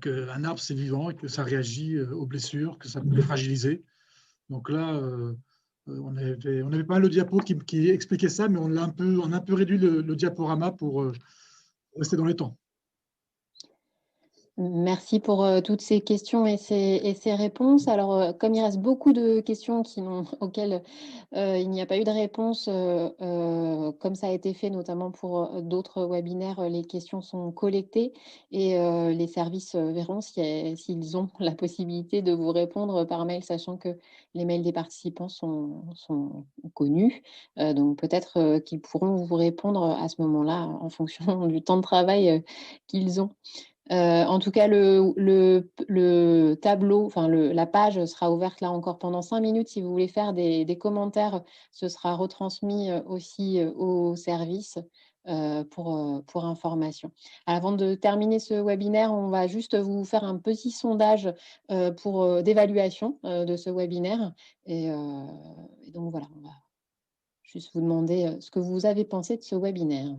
D: qu'un arbre c'est vivant et que ça réagit aux blessures, que ça peut les fragiliser. Donc là, on avait pas le diapo qui expliquait ça, mais on a un peu réduit le diaporama pour rester dans les temps.
B: Merci pour toutes ces questions et ces réponses. Alors, comme il reste beaucoup de questions auxquelles il n'y a pas eu de réponse, comme ça a été fait notamment pour d'autres webinaires, les questions sont collectées et les services verront s'ils ont la possibilité de vous répondre par mail, sachant que les mails des participants sont connus. Donc peut-être qu'ils pourront vous répondre à ce moment-là en fonction du temps de travail qu'ils ont. En tout cas, le tableau, enfin la page sera ouverte là encore pendant 5 minutes. Si vous voulez faire des commentaires, ce sera retransmis aussi au service pour information. Avant de terminer ce webinaire, on va juste vous faire un petit sondage d'évaluation de ce webinaire. Et donc voilà, on va juste vous demander ce que vous avez pensé de ce webinaire.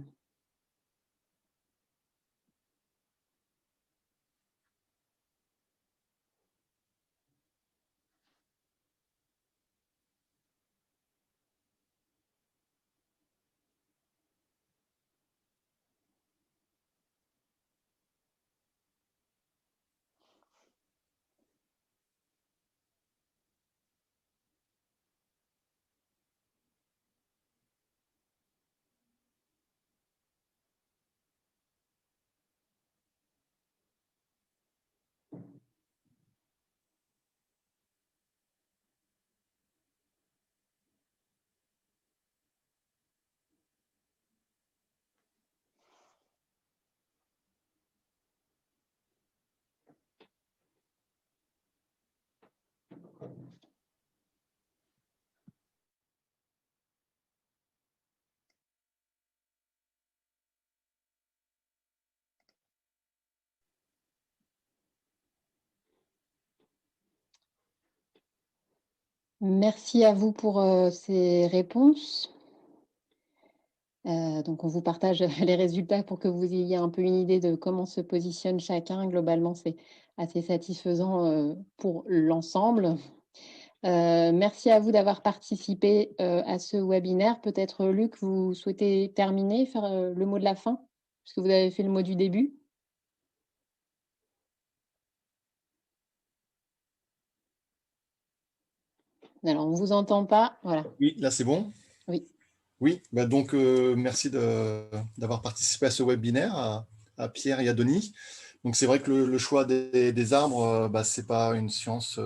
B: Merci à vous pour ces réponses. Donc, on vous partage les résultats pour que vous ayez un peu une idée de comment se positionne chacun. Globalement, c'est assez satisfaisant pour l'ensemble. Merci à vous d'avoir participé à ce webinaire. Peut-être, Luc, vous souhaitez terminer, faire le mot de la fin, puisque vous avez fait le mot du début. Alors, on ne vous entend pas. Voilà.
A: Oui, là c'est bon.
B: Oui.
A: Oui, bah donc merci d'avoir participé à ce webinaire, à Pierre et à Denis. Donc c'est vrai que le choix des arbres, bah, c'est pas une science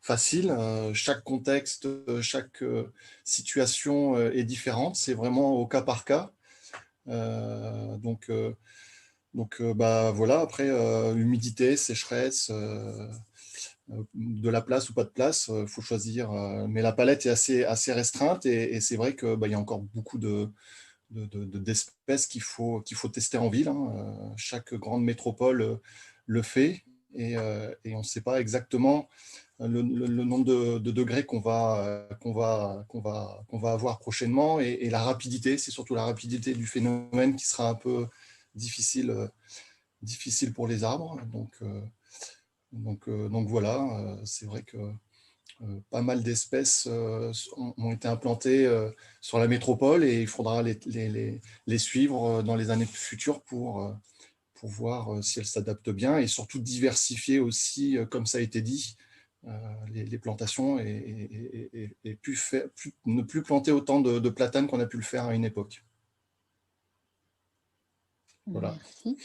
A: facile. Chaque contexte, chaque situation est différente. C'est vraiment au cas par cas. Bah voilà. Après, humidité, sécheresse, de la place ou pas de place, faut choisir. Mais la palette est assez restreinte et c'est vrai que bah, il y a encore beaucoup d'espèces qu'il faut tester en ville, hein. Chaque grande métropole le fait et on ne sait pas exactement le nombre de degrés qu'on va avoir prochainement et la rapidité, c'est surtout la rapidité du phénomène qui sera un peu difficile, difficile pour les arbres. Donc voilà, c'est vrai que pas mal d'espèces ont été implantées sur la métropole et il faudra les suivre dans les années futures pour voir si elles s'adaptent bien et surtout diversifier aussi, comme ça a été dit, les plantations et ne plus planter autant de platanes qu'on a pu le faire à une époque. Voilà.
B: Merci.